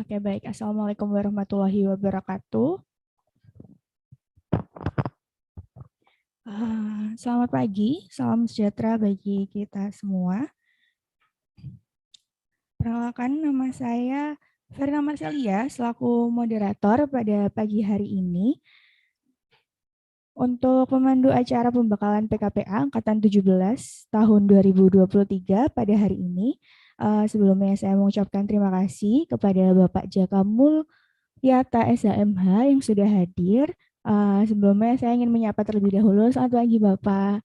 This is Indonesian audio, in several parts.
Oke, baik. Assalamualaikum warahmatullahi wabarakatuh. Selamat pagi, salam sejahtera bagi kita semua. Perkenalkan, nama saya Verna Marcelia selaku moderator pada pagi hari ini. Untuk pemandu acara pembekalan PKPA Angkatan 17 tahun 2023 pada hari ini, sebelumnya saya mengucapkan terima kasih kepada Bapak Jaka Mulyata SHMH yang sudah hadir. Sebelumnya saya ingin menyapa terlebih dahulu. Selamat pagi Bapak.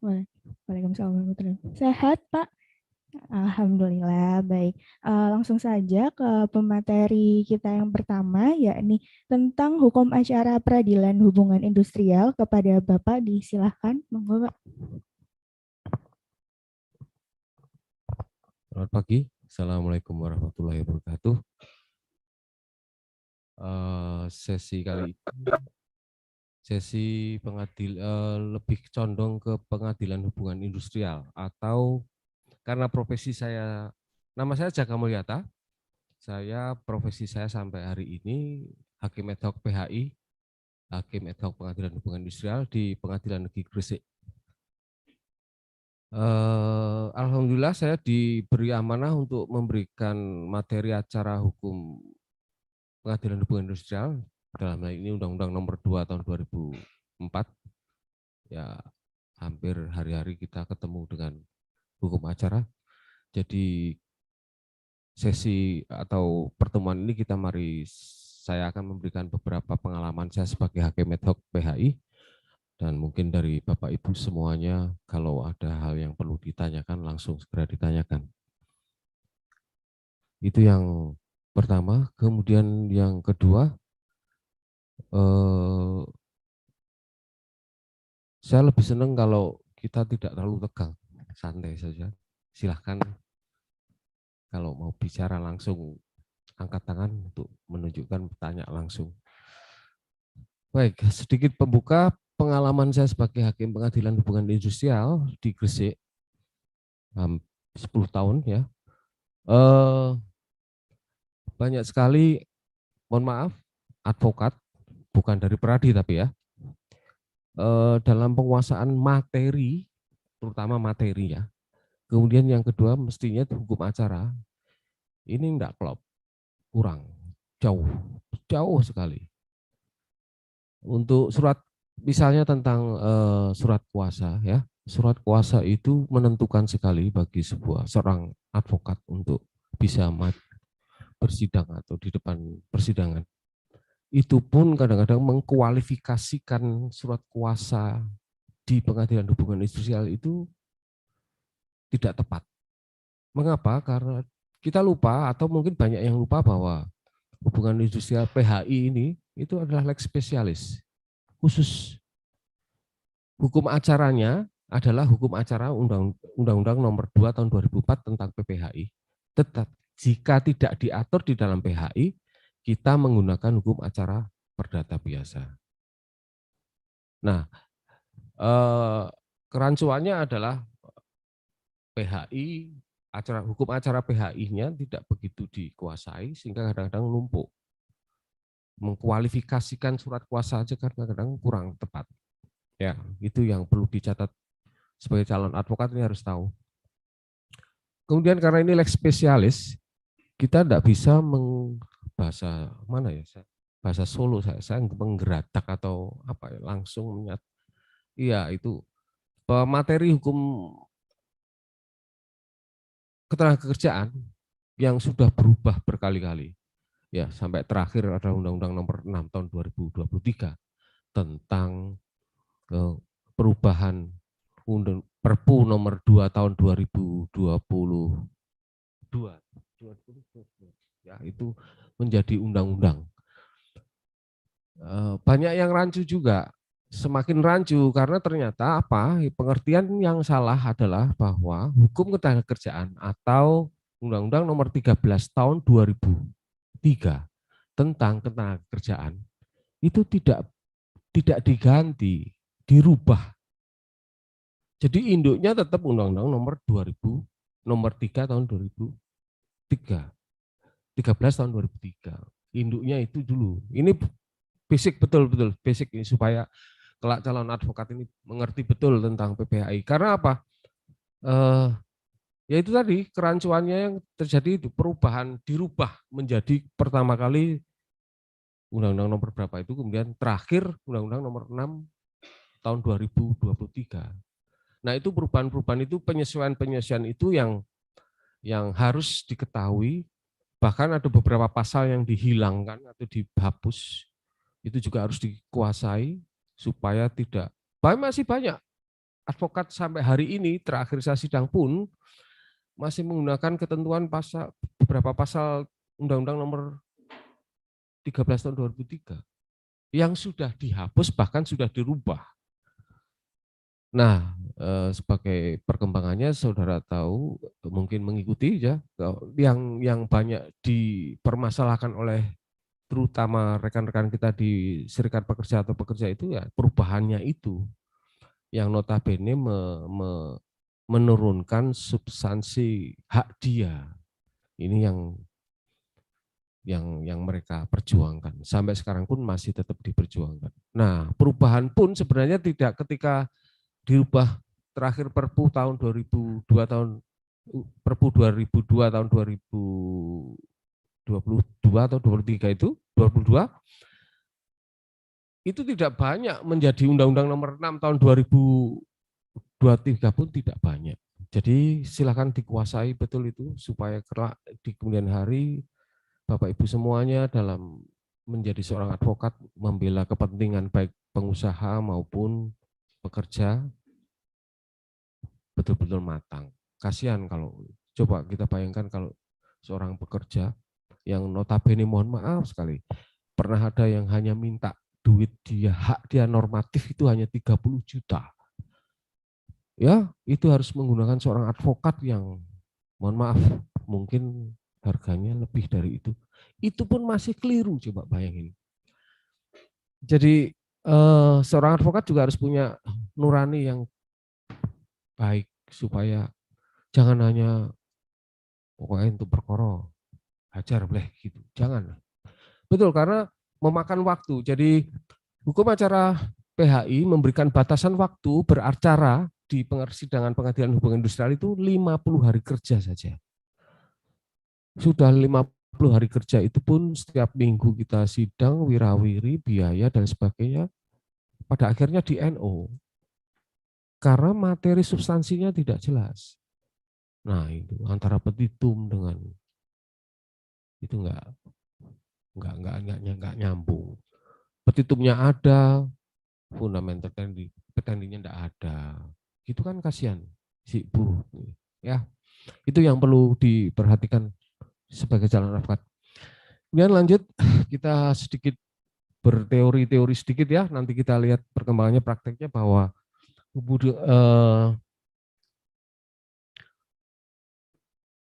Waalaikumsalam warahmatullahi wabarakatuh. Sehat Pak? Alhamdulillah, baik. Langsung saja ke pemateri kita yang pertama, yakni tentang hukum acara peradilan hubungan industrial. Kepada Bapak, disilahkan. Monggo, Pak. Selamat pagi, Assalamualaikum warahmatullahi wabarakatuh. Sesi kali ini, sesi lebih condong ke pengadilan hubungan industrial, atau karena profesi saya, nama saya Jaka Mulyata, profesi saya sampai hari ini Hakim Ad Hoc PHI, Hakim Ad Hoc Pengadilan Hubungan Industrial di Pengadilan Negeri Gresik. Alhamdulillah saya diberi amanah untuk memberikan materi acara hukum Pengadilan Hubungan Industrial, dalam hal ini Undang-Undang Nomor 2 Tahun 2004. Ya, hampir hari-hari kita ketemu dengan hukum acara. Jadi sesi atau pertemuan ini saya akan memberikan beberapa pengalaman saya sebagai Hakim Ad Hoc PHI, dan mungkin dari Bapak Ibu semuanya kalau ada hal yang perlu ditanyakan langsung segera ditanyakan. Itu yang pertama. Kemudian yang kedua, saya lebih senang kalau kita tidak terlalu tegang, santai saja. Silahkan kalau mau bicara langsung angkat tangan untuk menunjukkan bertanya langsung. Baik, sedikit pembuka pengalaman saya sebagai Hakim Pengadilan Hubungan Industrial di Gresik, 10 tahun ya. Banyak sekali, mohon maaf, advokat, bukan dari Peradi tapi ya, dalam penguasaan materi, terutama materi ya. Kemudian yang kedua mestinya hukum acara, ini enggak klop, kurang, jauh sekali. Untuk surat, misalnya tentang surat kuasa ya, surat kuasa itu menentukan sekali bagi seorang advokat untuk bisa bersidang atau di depan persidangan. Itu pun kadang-kadang mengkualifikasikan surat kuasa di Pengadilan Hubungan Industrial itu tidak tepat. Mengapa? Karena kita lupa, atau mungkin banyak yang lupa, bahwa hubungan industrial PHI ini itu adalah lex spesialis. Khusus hukum acaranya adalah hukum acara Undang-Undang Nomor 2 Tahun 2004 tentang PPHI. Tetap jika tidak diatur di dalam PHI, kita menggunakan hukum acara perdata biasa. Nah, kerancuannya adalah PHI, hukum acara PHI-nya tidak begitu dikuasai sehingga kadang-kadang numpuk. Mengkualifikasikan surat kuasa saja kadang-kadang kurang tepat. Ya, itu yang perlu dicatat sebagai calon advokat, ini harus tahu. Kemudian karena ini lex spesialis, kita tidak bisa bahasa mana ya? Bahasa Solo saya menggeratak atau apa ya, langsung iya itu materi hukum ketenagakerjaan yang sudah berubah berkali-kali. Ya, sampai terakhir ada Undang-Undang Nomor 6 Tahun 2023 tentang perubahan Perpu Nomor 2 Tahun 2022. Ya, itu menjadi undang-undang. Banyak yang rancu juga, semakin rancu karena ternyata pengertian yang salah adalah bahwa hukum ketenagakerjaan atau Undang-Undang Nomor 13 Tahun 2003 tentang ketenagakerjaan itu tidak diganti, dirubah. Jadi induknya tetap Undang-Undang Nomor 3 Tahun 2003. 13 tahun 2003. Induknya itu dulu. Ini basic, betul-betul basic ini supaya kelak calon advokat ini mengerti betul tentang PPHI. Karena apa? Ya itu tadi kerancuannya yang terjadi itu perubahan, dirubah menjadi pertama kali Undang-Undang nomor berapa itu, kemudian terakhir Undang-Undang nomor 6 tahun 2023. Nah itu perubahan-perubahan itu, penyesuaian-penyesuaian itu yang harus diketahui. Bahkan ada beberapa pasal yang dihilangkan atau dihapus, itu juga harus dikuasai supaya tidak. Masih banyak advokat sampai hari ini, terakhir saya sidang pun masih menggunakan ketentuan pasal, beberapa pasal Undang-Undang nomor 13 tahun 2003 yang sudah dihapus, bahkan sudah dirubah. Nah, sebagai perkembangannya saudara tahu, mungkin mengikuti ya, yang banyak dipermasalahkan oleh terutama rekan-rekan kita di serikat pekerja atau pekerja itu ya perubahannya itu yang notabene menurunkan substansi hak dia. Ini yang mereka perjuangkan. Sampai sekarang pun masih tetap diperjuangkan. Nah, perubahan pun sebenarnya tidak ketika dirubah terakhir Perpu tahun 2002 tahun Perpu 2002 tahun 2022 atau 23 itu 22 itu tidak banyak menjadi Undang-Undang nomor 6 tahun 2023 pun tidak banyak. Jadi silakan dikuasai betul itu supaya kelak di kemudian hari Bapak Ibu semuanya dalam menjadi seorang advokat membela kepentingan baik pengusaha maupun pekerja betul-betul matang. Kasihan kalau coba kita bayangkan kalau seorang pekerja yang notabene mohon maaf sekali pernah ada yang hanya minta duit dia, hak dia normatif itu hanya 30 juta. Ya, itu harus menggunakan seorang advokat yang mohon maaf mungkin harganya lebih dari itu. Itu pun masih keliru, coba bayangin. Jadi seorang advokat juga harus punya nurani yang baik supaya jangan hanya pokoknya untuk perkara hajar boleh gitu. Jangan. Betul, karena memakan waktu. Jadi hukum acara PHI memberikan batasan waktu beracara di persidangan pengadilan hubungan industrial itu 50 hari kerja saja. Sudah 50 hari kerja itu pun setiap minggu kita sidang, wirawiri, biaya, dan sebagainya. Pada akhirnya di NO. Karena materi substansinya tidak jelas. Nah itu antara petitum dengan itu enggak nyambung. Petitumnya ada, fundamental petendinya enggak ada. Itu kan kasihan si buruh. Ya, itu yang perlu diperhatikan sebagai calon advokat. Kemudian lanjut kita sedikit berteori-teori sedikit ya. Nanti kita lihat perkembangannya prakteknya bahwa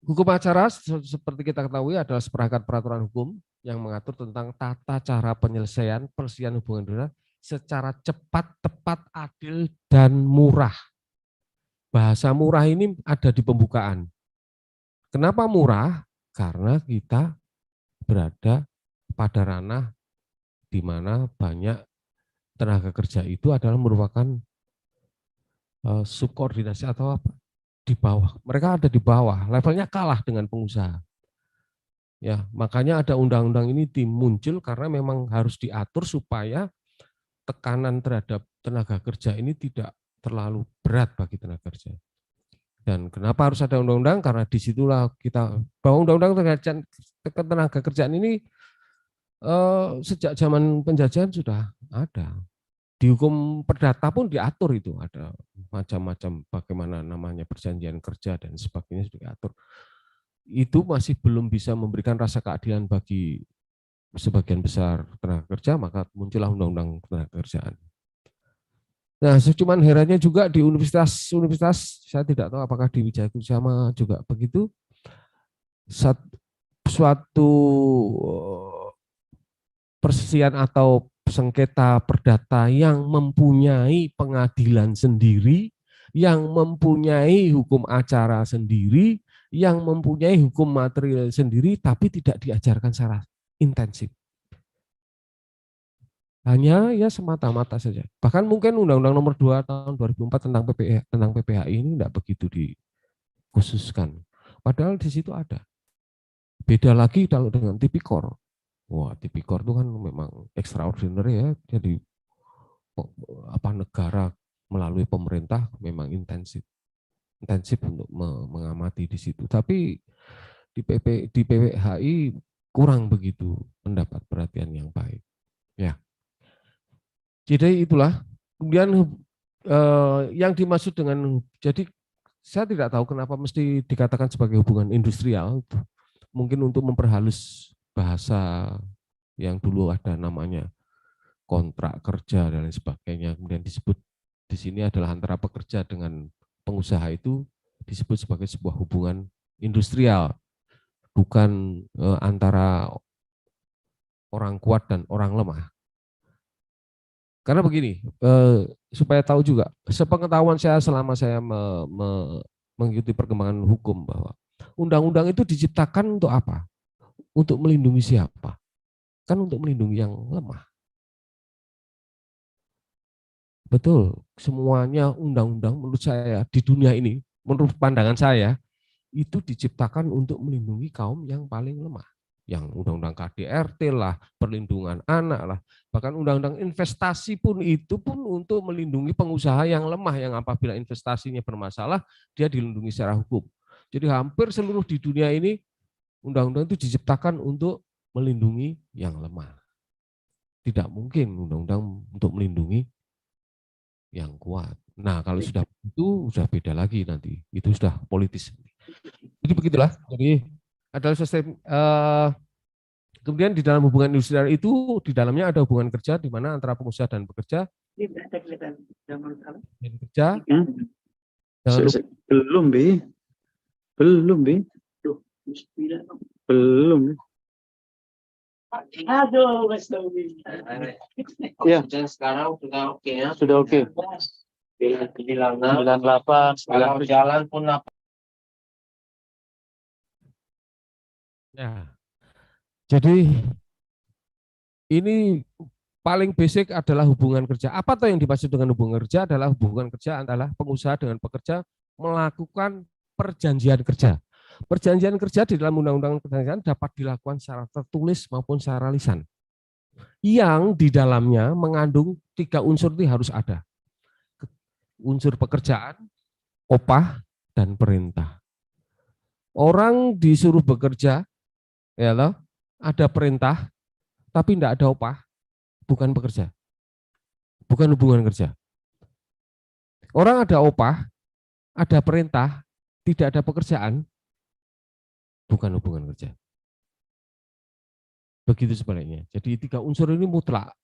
hukum acara seperti kita ketahui adalah seperangkat peraturan hukum yang mengatur tentang tata cara penyelesaian perselisihan hubungan industrial secara cepat, tepat, adil, dan murah. Bahasa murah ini ada di pembukaan. Kenapa murah? Karena kita berada pada ranah di mana banyak tenaga kerja itu adalah merupakan subordinasi atau apa? Di bawah. Mereka ada di bawah, levelnya kalah dengan pengusaha. Ya, makanya ada undang-undang ini muncul karena memang harus diatur supaya tekanan terhadap tenaga kerja ini tidak terlalu berat bagi tenaga kerja. Dan kenapa harus ada undang-undang? Karena disitulah kita bahwa undang-undang tenaga kerjaan ini sejak zaman penjajahan sudah ada. Di hukum perdata pun diatur itu, ada macam-macam bagaimana namanya perjanjian kerja dan sebagainya sudah diatur. Itu masih belum bisa memberikan rasa keadilan bagi sebagian besar tenaga kerja, maka muncullah undang-undang tenaga kerjaan. Nah, cuman herannya juga di universitas, saya tidak tahu apakah di Wijaya Kusuma juga begitu, suatu perselisihan atau sengketa perdata yang mempunyai pengadilan sendiri, yang mempunyai hukum acara sendiri, yang mempunyai hukum material sendiri tapi tidak diajarkan secara intensif. Hanya ya semata-mata saja. Bahkan mungkin Undang-Undang Nomor 2 tahun 2004 tentang PPHI ini tidak begitu dikhususkan. Padahal di situ ada. Beda lagi kalau dengan tipikor. Wah, tipikor itu kan memang extraordinary ya. Jadi negara melalui pemerintah memang intensif untuk mengamati di situ. Tapi di PPHI kurang begitu mendapat perhatian yang baik. Ya. Jadi itulah. Kemudian yang dimaksud dengan, jadi saya tidak tahu kenapa mesti dikatakan sebagai hubungan industrial. Mungkin untuk memperhalus bahasa yang dulu ada namanya kontrak kerja dan lain sebagainya. Kemudian disebut di sini adalah antara pekerja dengan pengusaha itu disebut sebagai sebuah hubungan industrial, bukan antara orang kuat dan orang lemah. Karena begini, supaya tahu juga, sepengetahuan saya selama saya mengikuti perkembangan hukum bahwa undang-undang itu diciptakan untuk apa? Untuk melindungi siapa? Kan untuk melindungi yang lemah. Betul, semuanya undang-undang menurut saya di dunia ini, menurut pandangan saya, itu diciptakan untuk melindungi kaum yang paling lemah. Yang undang-undang KDRT lah, perlindungan anak lah, bahkan undang-undang investasi pun itu pun untuk melindungi pengusaha yang lemah, yang apabila investasinya bermasalah, dia dilindungi secara hukum. Jadi hampir seluruh di dunia ini, undang-undang itu diciptakan untuk melindungi yang lemah. Tidak mungkin undang-undang untuk melindungi yang kuat. Nah, kalau sudah itu sudah beda lagi nanti. Itu sudah politis. Jadi begitulah. Jadi adalah sistem. Kemudian di dalam hubungan industrial itu di dalamnya ada hubungan kerja di mana antara pengusaha dan pekerja. Dan kerja. Belum bi. Belum. Aduh, Mas Tommy. Ya, sekarang sudah oke ya. Sudah oke. 98, kalau jalan pun apa? Ya. Jadi ini paling basic adalah hubungan kerja. Apa tuh yang dimaksud dengan hubungan kerja? Adalah hubungan kerja antara pengusaha dengan pekerja melakukan perjanjian kerja. Perjanjian kerja di dalam undang-undang ketenagakerjaan dapat dilakukan secara tertulis maupun secara lisan. Yang di dalamnya mengandung 3 unsur ini harus ada. Unsur pekerjaan, upah, dan perintah. Orang disuruh bekerja, ya loh, ada perintah, tapi tidak ada upah, bukan pekerja. Bukan hubungan kerja. Orang ada upah, ada perintah, tidak ada pekerjaan, bukan hubungan kerja. Begitu sebaliknya. Jadi 3 unsur ini mutlak.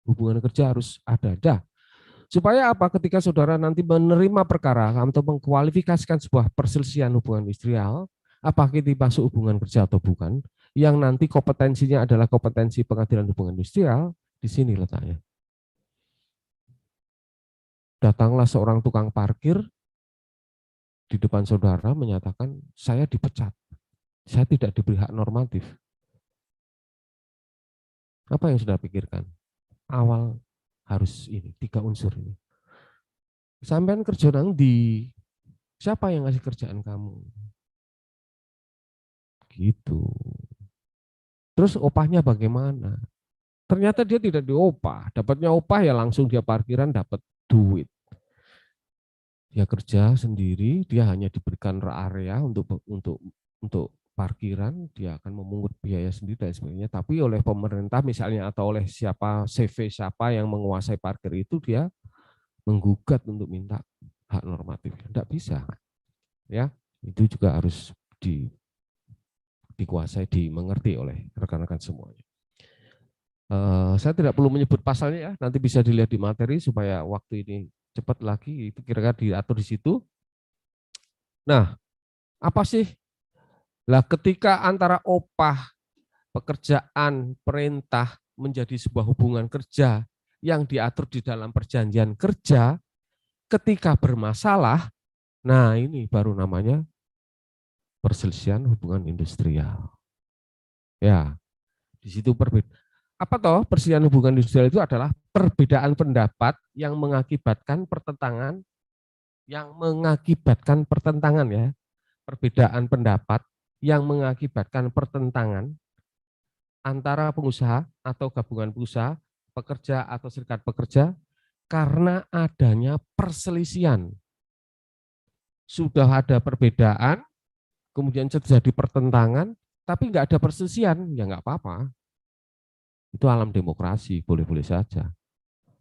Hubungan kerja harus ada. Supaya apa? Ketika saudara nanti menerima perkara atau mengkualifikasikan sebuah perselisihan hubungan industrial, apakah itu masuk hubungan kerja atau bukan, yang nanti kompetensinya adalah kompetensi pengadilan hubungan industrial, di sini letaknya. Datanglah seorang tukang parkir di depan saudara menyatakan, saya dipecat, saya tidak diberi hak normatif. Apa yang sudah pikirkan? Awal harus ini, 3 unsur ini. Sampean kerja nang di, siapa yang ngasih kerjaan kamu? Gitu. Terus upahnya bagaimana? Ternyata dia tidak diopah, dapatnya upah ya langsung dia parkiran dapat duit. Dia kerja sendiri, dia hanya diberikan area untuk parkiran, dia akan memungut biaya sendiri dan sebagainya. Tapi oleh pemerintah misalnya atau oleh CV siapa yang menguasai parkir itu, dia menggugat untuk minta hak normatif. Tidak bisa. Ya, itu juga harus dikuasai, dimengerti oleh rekan-rekan semuanya. Saya tidak perlu menyebut pasalnya ya, nanti bisa dilihat di materi supaya waktu ini cepat lagi, itu kira-kira diatur di situ. Nah, apa sih? Lah ketika antara upah, pekerjaan, perintah menjadi sebuah hubungan kerja yang diatur di dalam perjanjian kerja, ketika bermasalah, nah ini baru namanya perselisihan hubungan industrial. Ya, di situ apa toh perselisihan hubungan industrial itu adalah perbedaan pendapat yang mengakibatkan pertentangan ya. Perbedaan pendapat yang mengakibatkan pertentangan antara pengusaha atau gabungan pengusaha, pekerja atau serikat pekerja karena adanya perselisihan. Sudah ada perbedaan, kemudian terjadi pertentangan, tapi nggak ada perselisihan, ya nggak apa-apa. Itu alam demokrasi, boleh-boleh saja.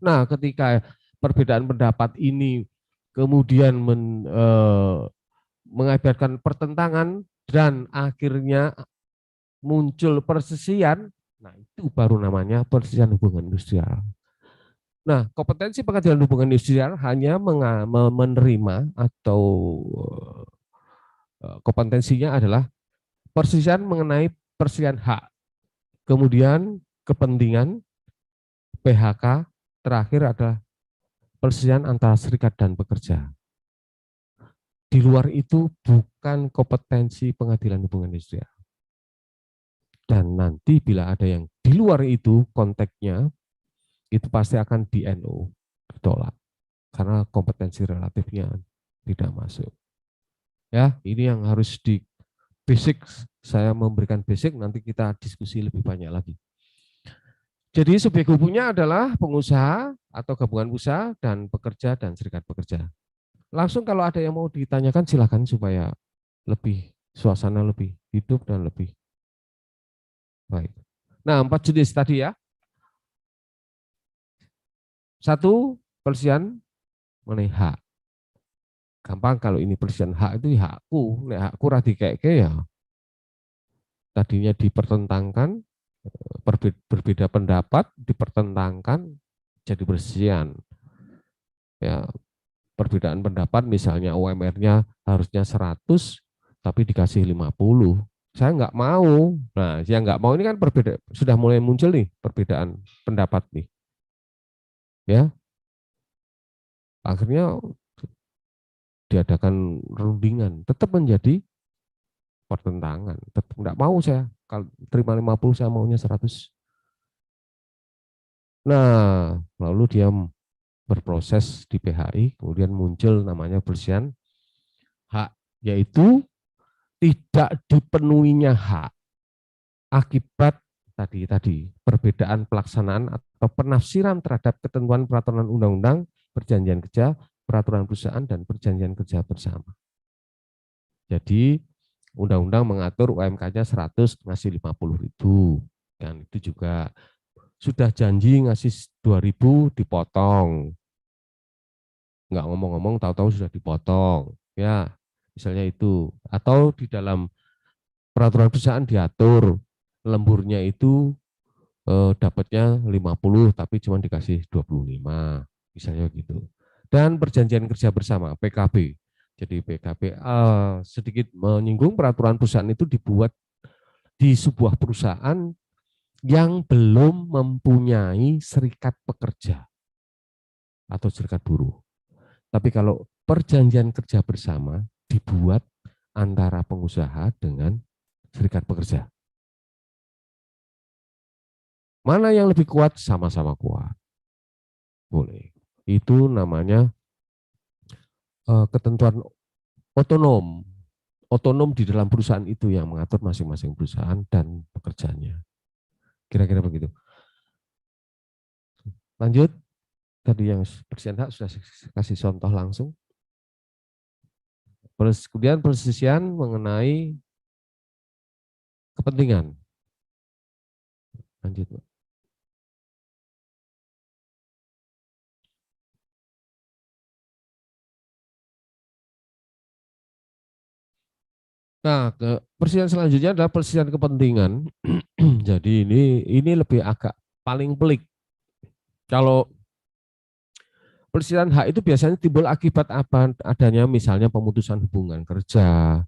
Nah, ketika perbedaan pendapat ini kemudian mengakibatkan pertentangan dan akhirnya muncul perselisihan, nah itu baru namanya perselisihan hubungan industrial. Nah, kompetensi pengadilan hubungan industrial hanya menerima atau kompetensinya adalah perselisihan mengenai perselisihan hak, kemudian kepentingan, PHK, terakhir adalah perselisihan antara serikat dan pekerja. Di luar itu bukan kompetensi pengadilan hubungan industrial. Dan nanti bila ada yang di luar itu konteksnya, itu pasti akan di NO, ditolak. Karena kompetensi relatifnya tidak masuk. Ya, ini yang harus di basic, saya memberikan basic, nanti kita diskusi lebih banyak lagi. Jadi subjek hukumnya adalah pengusaha atau gabungan usaha dan pekerja dan serikat pekerja. Langsung kalau ada yang mau ditanyakan silakan supaya lebih suasana lebih hidup dan lebih baik. Nah, 4 jenis tadi ya. 1, perselisihan mengenai hak. Gampang kalau ini perselisihan hak itu hakku, nek hakku ra dikeke ya. Tadinya dipertentangkan, berbeda pendapat, dipertentangkan jadi perselisihan. Ya, perbedaan pendapat misalnya UMR-nya harusnya 100 tapi dikasih 50. Saya nggak mau. Nah, yang nggak mau ini kan sudah mulai muncul nih perbedaan pendapat nih. Ya. Akhirnya diadakan rundingan, tetap menjadi pertentangan. Tetap nggak mau saya, kalau terima 50 saya maunya 100. Nah, lalu dia berproses di PHI, kemudian muncul namanya perselisihan hak, yaitu tidak dipenuhinya hak akibat tadi perbedaan pelaksanaan atau penafsiran terhadap ketentuan peraturan undang-undang, perjanjian kerja, peraturan perusahaan, dan perjanjian kerja bersama. Jadi undang-undang mengatur UMK-nya 100 ngasih 50.000, kan itu juga sudah janji ngasih 2.000 dipotong, nggak ngomong-ngomong tahu-tahu sudah dipotong, ya misalnya itu. Atau di dalam peraturan perusahaan diatur lemburnya itu dapatnya 50 tapi cuma dikasih 25, misalnya gitu. Dan perjanjian kerja bersama PKB. Jadi PKB sedikit menyinggung peraturan perusahaan itu dibuat di sebuah perusahaan yang belum mempunyai serikat pekerja atau serikat buruh. Tapi kalau perjanjian kerja bersama dibuat antara pengusaha dengan serikat pekerja. Mana yang lebih kuat? Sama-sama kuat. Boleh. Itu namanya ketentuan otonom. Otonom di dalam perusahaan itu yang mengatur masing-masing perusahaan dan pekerjaannya. Kira-kira begitu. Lanjut. Tadi yang perselisihan hak sudah kasih contoh langsung. Kemudian perselisihan mengenai kepentingan. Lanjut, Pak. Nah, perselisihan selanjutnya adalah perselisihan kepentingan. Jadi ini lebih agak paling pelik. Kalau perselisihan hak itu biasanya timbul akibat adanya misalnya pemutusan hubungan kerja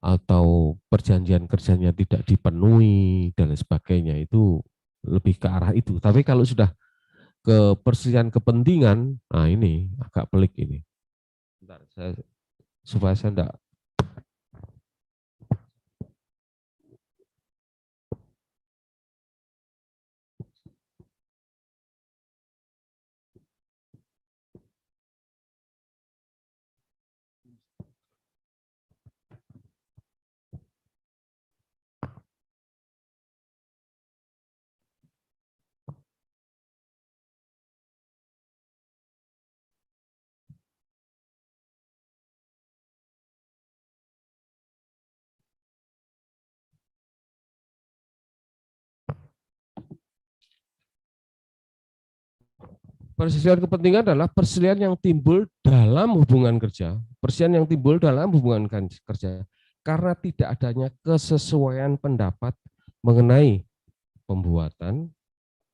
atau perjanjian kerjanya tidak dipenuhi dan sebagainya, itu lebih ke arah itu. Tapi kalau sudah ke perselisihan kepentingan, nah ini agak pelik ini. Bentar, supaya saya enggak. Perselisihan kepentingan adalah perselisihan yang timbul dalam hubungan kerja, perselisihan yang timbul dalam hubungan kerja karena tidak adanya kesesuaian pendapat mengenai pembuatan,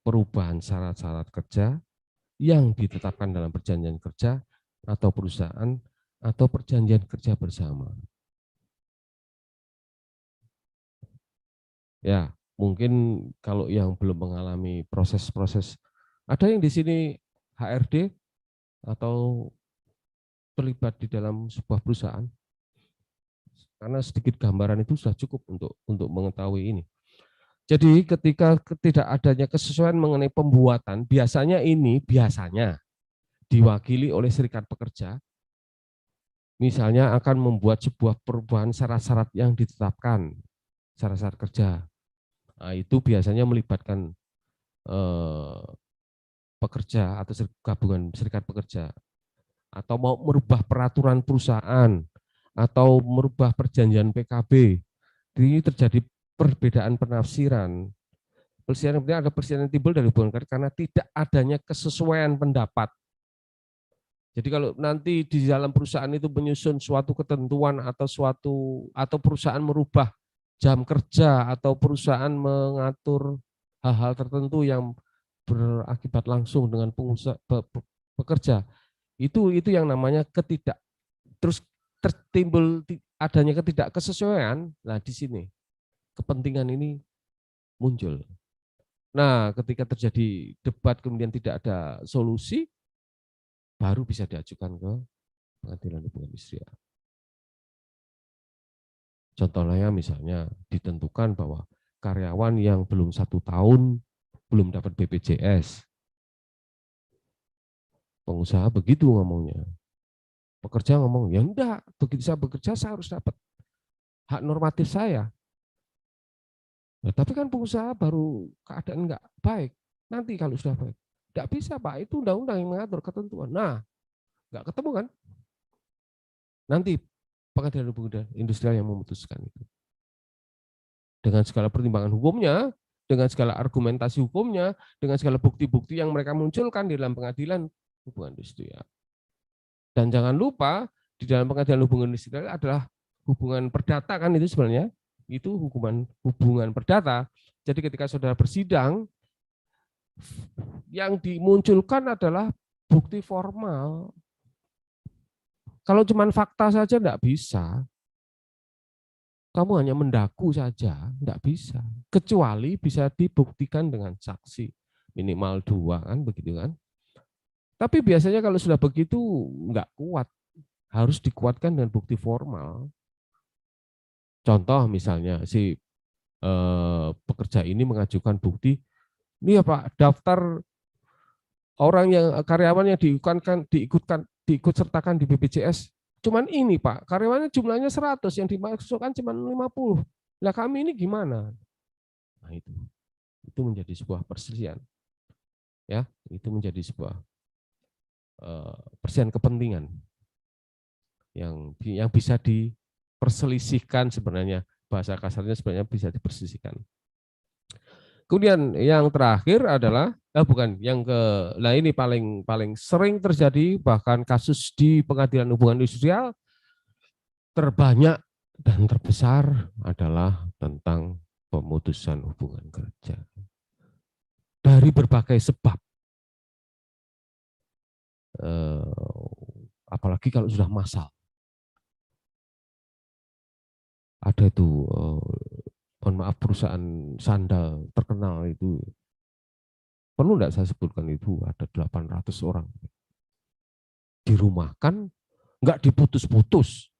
perubahan syarat-syarat kerja yang ditetapkan dalam perjanjian kerja atau perusahaan atau perjanjian kerja bersama. Ya, mungkin kalau yang belum mengalami proses-proses, ada yang di sini HRD atau terlibat di dalam sebuah perusahaan, karena sedikit gambaran itu sudah cukup untuk mengetahui ini. Jadi ketika tidak adanya kesesuaian mengenai pembuatan, biasanya diwakili oleh serikat pekerja, misalnya akan membuat sebuah perubahan syarat-syarat yang ditetapkan, syarat-syarat kerja. Nah, itu biasanya melibatkan pekerja atau gabungan serikat pekerja, atau mau merubah peraturan perusahaan, atau merubah perjanjian PKB. Ini terjadi perbedaan penafsiran. Perselisihan ada perselisihan timbul dari hubungan kerja karena tidak adanya kesesuaian pendapat. Jadi kalau nanti di dalam perusahaan itu menyusun suatu ketentuan atau perusahaan merubah jam kerja atau perusahaan mengatur hal-hal tertentu yang berakibat langsung dengan pekerja, itu yang namanya terus tertimbul adanya ketidakkesesuaian. Nah, di sini kepentingan ini muncul. Nah, ketika terjadi debat kemudian tidak ada solusi, baru bisa diajukan ke pengadilan hubungan industrial. Contohnya misalnya ditentukan bahwa karyawan yang belum 1 tahun belum dapat BPJS. Pengusaha begitu ngomongnya. Pekerja ngomong, ya enggak, begitu saya bekerja saya harus dapat hak normatif saya. Nah, tapi kan pengusaha baru keadaan enggak baik. Nanti kalau sudah baik. Enggak bisa Pak, itu undang-undang yang mengatur ketentuan. Nah, enggak ketemu kan? Nanti pengadilan hubungan industrial yang memutuskan itu. Dengan segala pertimbangan hukumnya, dengan segala argumentasi hukumnya, dengan segala bukti-bukti yang mereka munculkan di dalam pengadilan hubungan industrial. Dan jangan lupa, di dalam pengadilan hubungan industrial adalah hubungan perdata kan itu sebenarnya, itu hubungan perdata. Jadi ketika saudara bersidang, yang dimunculkan adalah bukti formal. Kalau cuma fakta saja enggak bisa. Kamu hanya mendaku saja, enggak bisa. Kecuali bisa dibuktikan dengan saksi. Minimal 2 kan, begitu kan. Tapi biasanya kalau sudah begitu enggak kuat. Harus dikuatkan dengan bukti formal. Contoh misalnya si pekerja ini mengajukan bukti, ini ya Pak, daftar orang yang karyawan yang diikut sertakan di BPJS cuman ini Pak, karyawannya jumlahnya 100, yang dimasukkan cuma 50. Lah kami ini gimana? Nah itu menjadi sebuah perselisihan. Ya, itu menjadi sebuah perselisihan kepentingan yang bisa diperselisihkan sebenarnya, bahasa kasarnya sebenarnya bisa diperselisihkan. Kemudian yang terakhir adalah ini paling sering terjadi, bahkan kasus di pengadilan hubungan industrial terbanyak dan terbesar adalah tentang pemutusan hubungan kerja. Dari berbagai sebab. Apalagi kalau sudah massal. Ada itu mohon maaf, perusahaan sandal terkenal itu, perlu enggak saya sebutkan, itu ada 800 orang dirumahkan, enggak diputus-putus,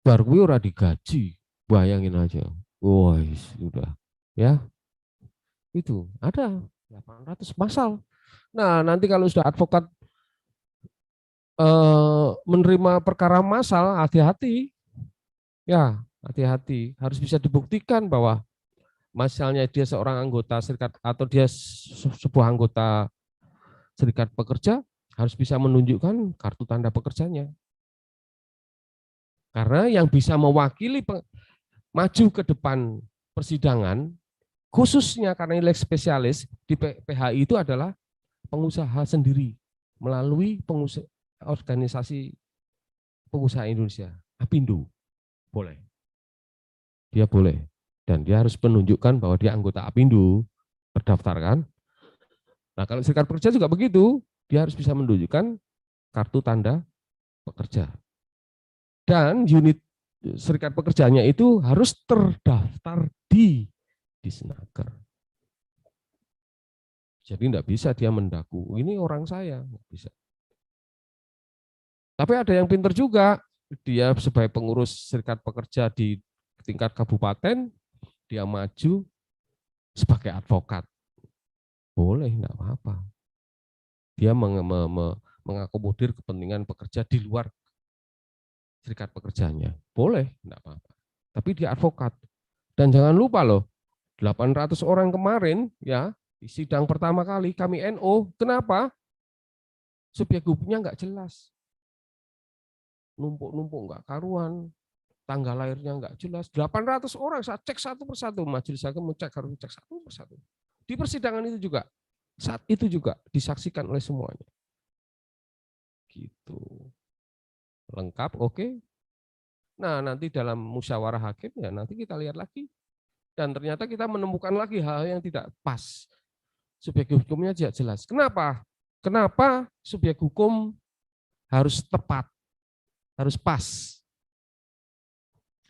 baru ora digaji, bayangin aja. Wah, sudah ya, itu ada 800 massal. Nah, nanti kalau sudah advokat menerima perkara massal, hati-hati ya. Hati-hati, harus bisa dibuktikan bahwa misalnya dia seorang anggota serikat atau dia sebuah anggota serikat pekerja, harus bisa menunjukkan kartu tanda pekerjanya. Karena yang bisa mewakili maju ke depan persidangan, khususnya karena nilai spesialis di PHI itu adalah pengusaha sendiri melalui organisasi pengusaha Indonesia, APindo, boleh. Dia boleh. Dan dia harus menunjukkan bahwa dia anggota APindo, terdaftarkan. Nah, kalau serikat pekerja juga begitu, dia harus bisa menunjukkan kartu tanda pekerja. Dan unit serikat pekerjanya itu harus terdaftar di Disnaker. Jadi tidak bisa dia mendaku, ini orang saya, nggak bisa. Tapi ada yang pinter juga, dia sebagai pengurus serikat pekerja di tingkat kabupaten, dia maju sebagai advokat. Boleh, tidak apa-apa. Dia mengakomodir kepentingan pekerja di luar serikat pekerjanya. Boleh, tidak apa-apa. Tapi dia advokat. Dan jangan lupa loh, 800 orang kemarin ya di sidang pertama kali kami NO, kenapa? Subjek hukumnya nggak jelas. Numpuk-numpuk nggak karuan, tanggal lahirnya nggak jelas. 800 orang saya cek satu persatu, majelis hakim cek, harus cek satu persatu. Di persidangan itu juga, saat itu juga disaksikan oleh semuanya. Gitu. Lengkap, oke. Nah, nanti dalam musyawarah hakim ya nanti kita lihat lagi. Dan ternyata kita menemukan lagi hal yang tidak pas. Subjek hukumnya tidak jelas. Kenapa? Kenapa subjek hukum harus tepat, harus pas?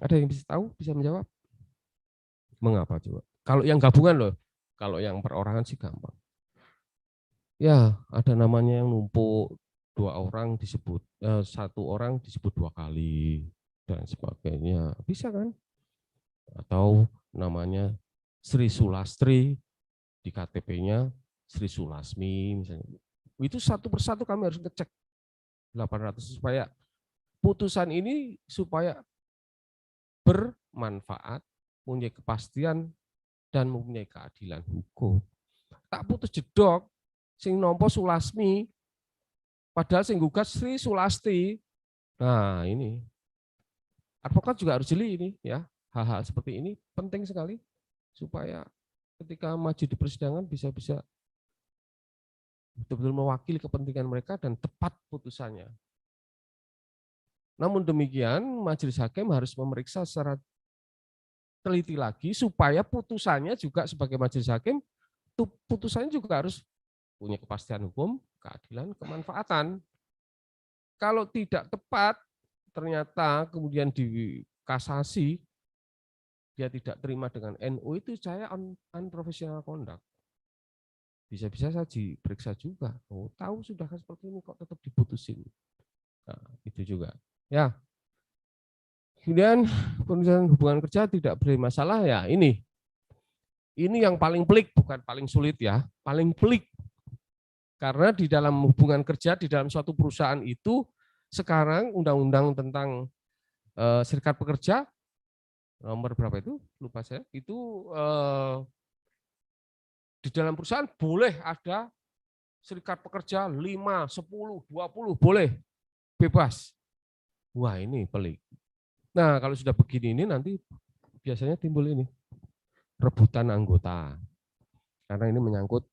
Ada yang bisa tahu, bisa menjawab? Mengapa coba? Kalau yang gabungan loh, kalau yang perorangan sih gampang. Ya, ada namanya yang numpuk, dua orang disebut, satu orang disebut dua kali, dan sebagainya. Bisa kan? Atau namanya Sri Sulastri, di KTP-nya Sri Sulasmi misalnya. Itu satu persatu kami harus ngecek 800 supaya putusan ini supaya bermanfaat, punya kepastian dan mempunyai keadilan hukum. Tak putus jedok sing nompo Sulasmi padahal sing gugat Sri Sulasti. Nah, ini advokat juga harus jeli ini ya. Hal-hal seperti ini penting sekali supaya ketika maju di persidangan bisa-bisa betul-betul mewakili kepentingan mereka dan tepat putusannya. Namun demikian, majelis hakim harus memeriksa secara teliti lagi supaya putusannya juga sebagai majelis hakim, putusannya juga harus punya kepastian hukum, keadilan, kemanfaatan. Kalau tidak tepat, ternyata kemudian dikasasi, dia tidak terima dengan NU, itu saya unprofessional conduct. Bisa-bisa saya diperiksa juga. Oh, tahu sudah seperti ini kok tetap diputusin. Nah, itu juga. Ya. Kemudian penulisan hubungan kerja tidak bermasalah ya ini. Ini yang paling pelik, bukan paling sulit ya, paling pelik. Karena di dalam hubungan kerja di dalam suatu perusahaan itu sekarang undang-undang tentang serikat pekerja nomor berapa itu? Lupa saya. Itu di dalam perusahaan boleh ada serikat pekerja 5, 10, 20 boleh bebas. Wah, ini pelik. Nah, kalau sudah begini ini nanti biasanya timbul ini rebutan anggota. Karena ini menyangkut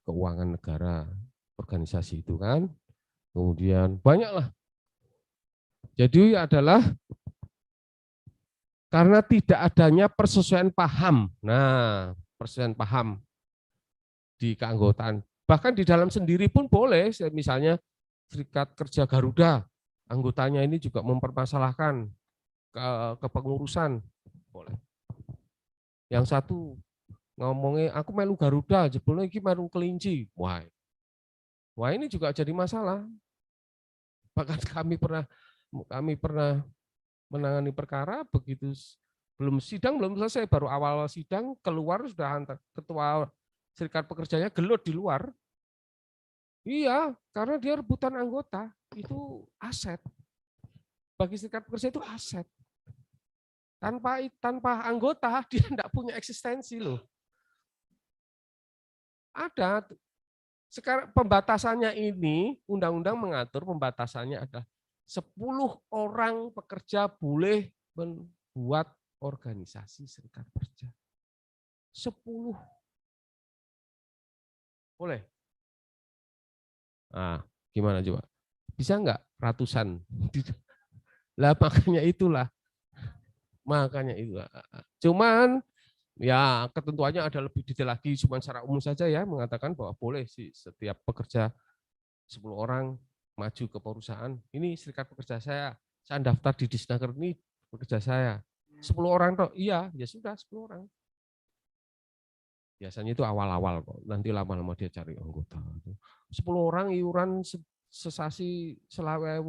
keuangan negara, organisasi itu kan. Kemudian banyaklah. Jadi adalah karena tidak adanya persesuaian paham. Nah, persesuaian paham di keanggotaan. Bahkan di dalam sendiri pun boleh, misalnya Serikat Kerja Garuda, anggotanya ini juga mempermasalahkan kepengurusan. Boleh. Yang satu ngomongnya, aku melu Garuda, jebulnya ini melu kelinci. Wah, ini juga jadi masalah. Bahkan kami pernah menangani perkara begitu belum selesai, baru awal sidang keluar sudah ketua serikat pekerjanya gelut di luar. Iya, karena dia rebutan anggota, itu aset. Bagi serikat pekerja itu aset. Tanpa anggota dia tidak punya eksistensi loh. Ada. Sekarang pembatasannya ini, undang-undang mengatur pembatasannya ada 10 orang pekerja boleh membuat organisasi serikat pekerja. 10. Boleh. Nah, gimana coba? Bisa nggak ratusan? Lah makanya itulah. Cuman ya ketentuannya ada lebih detail lagi, cuma secara umum saja ya mengatakan bahwa boleh sih setiap pekerja 10 orang maju ke perusahaan. Ini serikat pekerja saya daftar di Disnaker ini pekerja saya. 10 orang toh, iya, ya sudah 10 orang. Biasanya itu awal-awal kok, nanti lama-lama dia cari anggota. 10 orang iuran sesasi 20.000,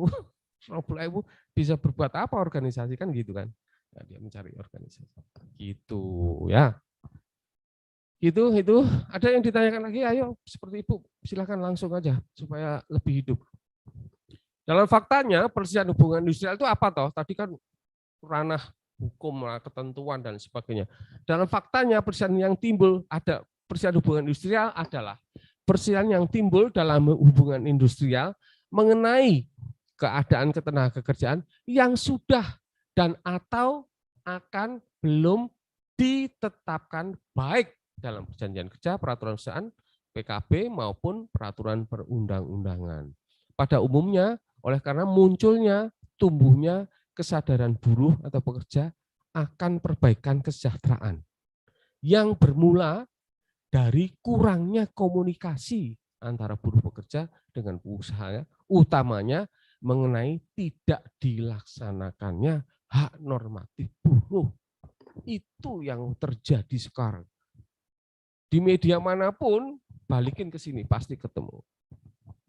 20.000 bisa berbuat apa organisasi kan gitu kan. Nah, dia mencari organisasi. Gitu ya. Itu ada yang ditanyakan lagi, ayo seperti Ibu silakan langsung aja supaya lebih hidup. Dalam faktanya persisian hubungan industrial itu apa toh? Tadi kan ranah hukum, ketentuan dan sebagainya. Dalam faktanya persisian yang timbul ada persisian hubungan industrial adalah persisian yang timbul dalam hubungan industrial mengenai keadaan ketenagakerjaan yang sudah dan atau akan belum ditetapkan baik dalam perjanjian kerja, peraturan perusahaan, PKB maupun peraturan perundang-undangan. Pada umumnya, oleh karena munculnya, tumbuhnya kesadaran buruh atau pekerja akan perbaikan kesejahteraan yang bermula dari kurangnya komunikasi antara buruh pekerja dengan pengusaha, utamanya mengenai tidak dilaksanakannya hak normatif buruh. Itu yang terjadi sekarang. Di media manapun, balikin ke sini, pasti ketemu.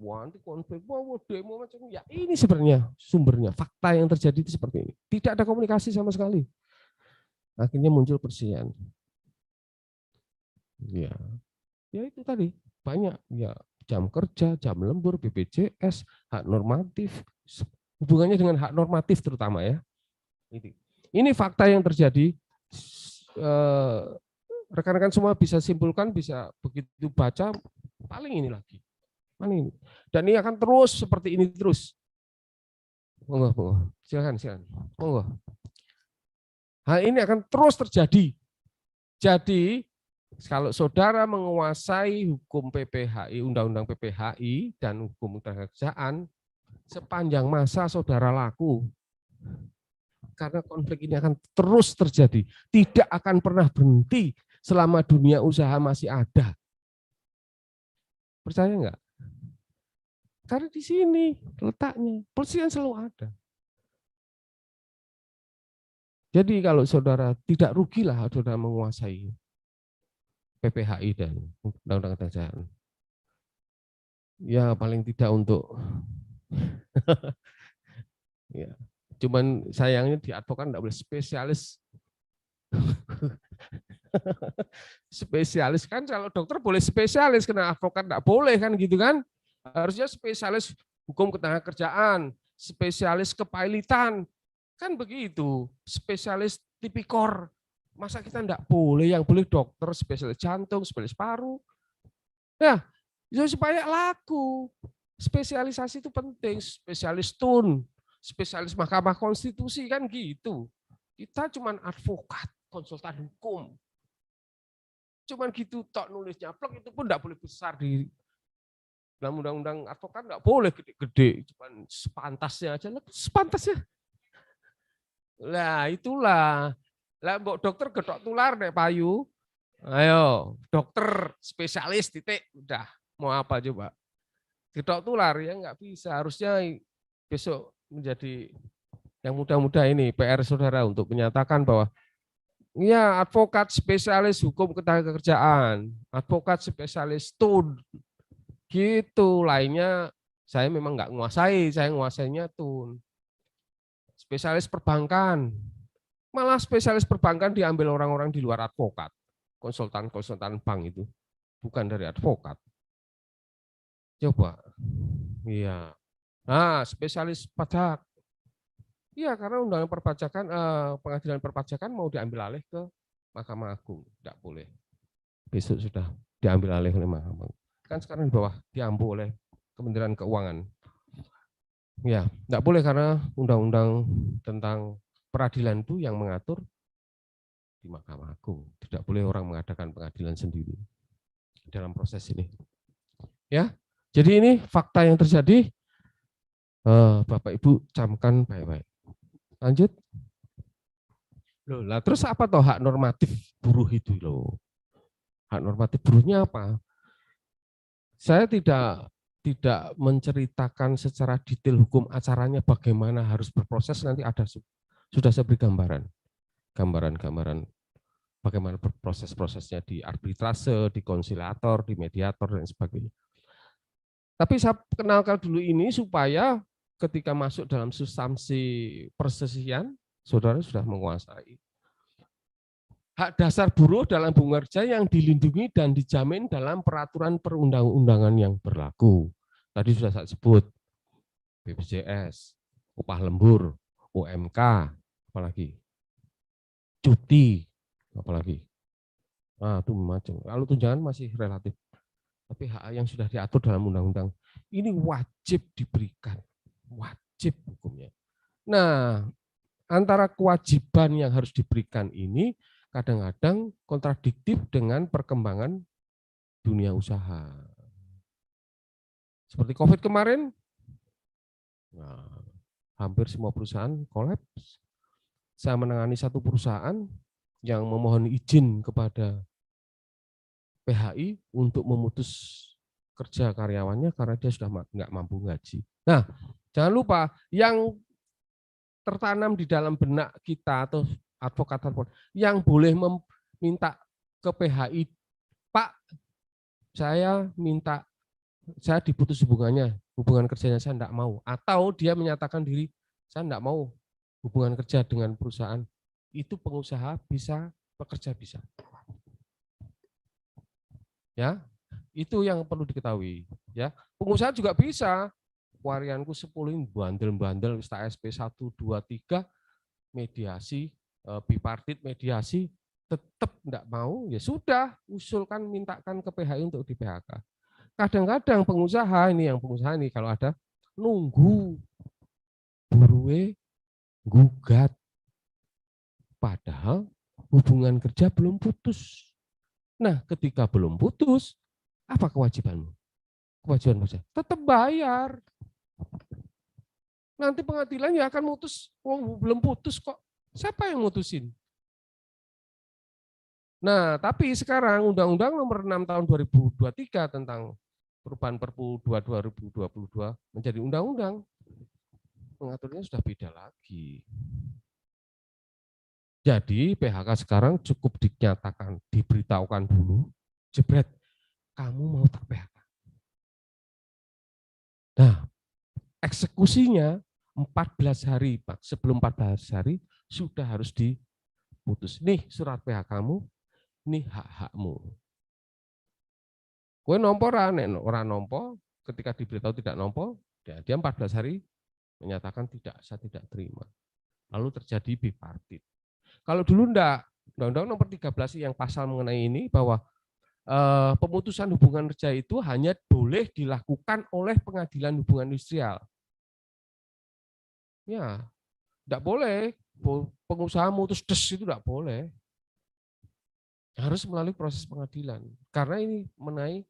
Wah, nanti konflik, wah, demo macam ya ini sebenarnya sumbernya, fakta yang terjadi itu seperti ini. Tidak ada komunikasi sama sekali. Akhirnya muncul perselisihan. Ya, ya itu tadi banyak ya jam kerja, jam lembur, BPJS, hak normatif, hubungannya dengan hak normatif terutama ya. Ini fakta yang terjadi. Rekan-rekan semua bisa simpulkan, bisa begitu baca, paling ini lagi. Dan ini akan terus seperti ini terus. Monggo. Silakan. Monggo. Hal ini akan terus terjadi. Jadi, kalau saudara menguasai hukum PPHI, undang-undang PPHI dan hukum ketenagakerjaan sepanjang masa saudara laku. Karena konflik ini akan terus terjadi, tidak akan pernah berhenti selama dunia usaha masih ada. Percaya enggak? Karena di sini letaknya, perselisihan selalu ada. Jadi kalau saudara tidak rugilah saudara menguasai PPHI dan undang-undang ketenagakerjaan. Ya paling tidak untuk ya. Cuman sayangnya di advokat enggak boleh spesialis. Spesialis kan, kalau dokter boleh spesialis, kena advokat enggak boleh kan gitu kan. Harusnya spesialis hukum ketenagakerjaan, spesialis kepailitan, kan begitu, spesialis tipikor. Masa kita enggak boleh, yang boleh dokter, spesialis jantung, spesialis paru. Nah, supaya laku. Spesialisasi itu penting, spesialis TUN, spesialis Mahkamah Konstitusi kan gitu. Kita cuman advokat, konsultan hukum. Cuman gitu tok nulisnya, plek itu pun enggak boleh besar di dalam undang-undang advokat, enggak boleh gede-gede, cuman sepantasnya aja, sepantasnya. Lah itulah. Lah mbok dokter gedok tular nek payu. Ayo, dokter spesialis titik, udah. Mau apa coba? Gedok tular ya enggak bisa. Harusnya besok menjadi yang muda-muda ini PR saudara untuk menyatakan bahwa ya advokat spesialis hukum ketenagakerjaan, advokat spesialis TUN, gitu. Lainnya saya memang enggak menguasai, saya menguasainya TUN. Spesialis perbankan, malah spesialis perbankan diambil orang-orang di luar advokat, konsultan bank itu, bukan dari advokat. Coba, iya. Nah, spesialis pajak, iya karena undang perpajakan, pengadilan perpajakan mau diambil alih ke Mahkamah Agung, tidak boleh. Besok sudah diambil alih oleh Mahkamah Agung. Kan sekarang di bawah diambil oleh Kementerian Keuangan. Ya, tidak boleh karena undang-undang tentang peradilan itu yang mengatur di Mahkamah Agung. Tidak boleh orang mengadakan pengadilan sendiri dalam proses ini. Ya, Jadi ini fakta yang terjadi, Bapak Ibu camkan baik-baik. Lanjut. Loh, lah terus apa toh hak normatif buruh itu loh? Hak normatif buruhnya apa? Saya tidak menceritakan secara detail hukum acaranya bagaimana harus berproses, nanti ada sudah saya beri gambaran bagaimana proses-prosesnya di arbitrase, di konsiliator, di mediator dan sebagainya. Tapi saya kenalkan dulu ini supaya ketika masuk dalam substansi persesian, saudara sudah menguasai hak dasar buruh dalam hubungan kerja yang dilindungi dan dijamin dalam peraturan perundang-undangan yang berlaku. Tadi sudah saya sebut, BPJS, upah lembur, UMK, apalagi cuti, apalagi. Nah, itu macam. Kalau tunjangan masih relatif. Tapi hak yang sudah diatur dalam undang-undang ini wajib diberikan, wajib hukumnya. Nah, antara kewajiban yang harus diberikan ini kadang-kadang kontradiktif dengan perkembangan dunia usaha. Seperti COVID kemarin, nah, hampir semua perusahaan kolaps. Saya menangani satu perusahaan yang memohon izin kepada PHI untuk memutus kerja karyawannya karena dia sudah nggak mampu gaji. Nah, jangan lupa yang tertanam di dalam benak kita atau advokat yang boleh meminta ke PHI, Pak, saya diputus hubungan kerjanya saya tidak mau, atau dia menyatakan diri saya tidak mau hubungan kerja dengan perusahaan, itu pengusaha bisa, pekerja bisa. Ya, itu yang perlu diketahui. Ya, pengusaha juga bisa. Warianku 10 bandel-bandel, SP 1, 2, 3, mediasi, bipartit mediasi, tetap tidak mau, ya sudah, usulkan, mintakan ke PHI untuk di PHK. Kadang-kadang pengusaha ini kalau ada nunggu buruh gugat, padahal hubungan kerja belum putus. Nah, ketika belum putus, apa kewajibanmu? Kewajiban perusahaan tetap bayar. Nanti pengadilan ya akan mutus, belum putus kok. Siapa yang mutusin? Nah, tapi sekarang Undang-Undang Nomor 6 Tahun 2023 tentang perubahan Perpu 2 2022 menjadi undang-undang, mengaturnya sudah beda lagi. Jadi PHK sekarang cukup dinyatakan, diberitahukan dulu, jebret, kamu mau tak PHK. Nah, eksekusinya 14 hari, Pak. Sebelum 14 hari sudah harus diputus. Nih surat PHK kamu, nih hak-hakmu. Kowe nompo orang nompo, ketika diberitahu tidak nompo, dia 14 hari menyatakan tidak, saya tidak terima. Lalu terjadi bipartit. Kalau dulu enggak, Undang-Undang Nomor 13 yang pasal mengenai ini bahwa pemutusan hubungan kerja itu hanya boleh dilakukan oleh pengadilan hubungan industrial. Ya, enggak boleh pengusaha mutus itu enggak boleh. Harus melalui proses pengadilan. Karena ini mengenai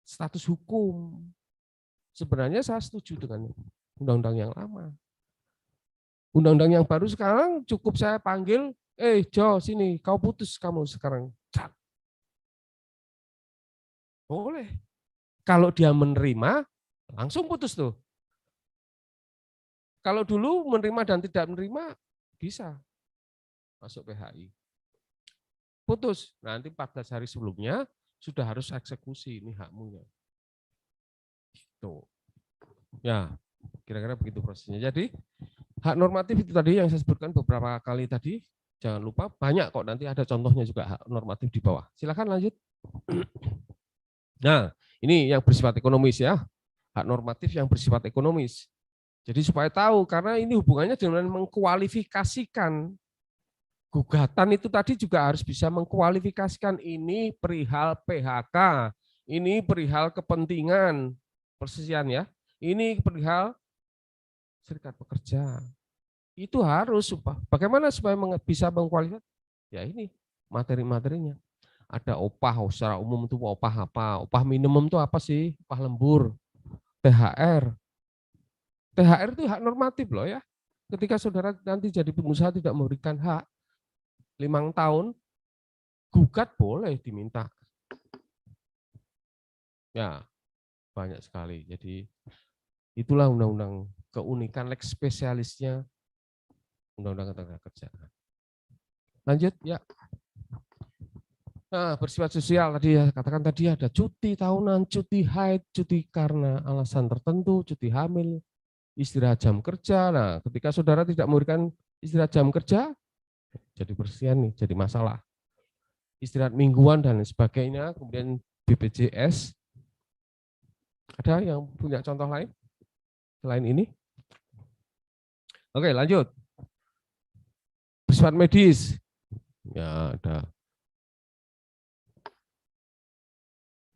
status hukum. Sebenarnya saya setuju dengan undang-undang yang lama. Undang-undang yang baru sekarang cukup saya panggil, Jo, sini, kau putus kamu sekarang. Boleh. Kalau dia menerima, langsung putus tuh. Kalau dulu menerima dan tidak menerima, bisa masuk PHI. Putus, nanti 14 hari sebelumnya sudah harus eksekusi, ini hakmu ya. Tuh. Ya, kira-kira begitu prosesnya. Jadi, hak normatif itu tadi yang saya sebutkan beberapa kali tadi, jangan lupa, banyak kok, nanti ada contohnya juga hak normatif di bawah. Silakan lanjut. Nah, ini yang bersifat ekonomis ya, hak normatif yang bersifat ekonomis. Jadi supaya tahu, karena ini hubungannya dengan mengkualifikasikan. Gugatan itu tadi juga harus bisa mengkualifikasikan ini perihal PHK, ini perihal kepentingan persesian ya, ini perihal serikat pekerja. Itu harus, bagaimana supaya bisa mengkualifikasi? Ya ini materi-materinya. Ada upah secara umum itu upah apa? Upah minimum itu apa sih? Upah lembur, THR. THR itu hak normatif loh ya. Ketika saudara nanti jadi pengusaha tidak memberikan hak 5 tahun, gugat boleh diminta. Ya, banyak sekali. Jadi itulah undang-undang keunikan lex spesialisnya undang-undang ketenaga kerjaan. Lanjut ya. Nah, bersifat sosial tadi ya, katakan tadi ada cuti tahunan, cuti haid, cuti karena alasan tertentu, cuti hamil, istirahat jam kerja. Nah, ketika saudara tidak memberikan istirahat jam kerja, jadi bersihan nih, jadi masalah. Istirahat mingguan dan sebagainya, kemudian BPJS. Ada yang punya contoh lain selain ini? Oke, lanjut. Bersifat medis. Ya, ada.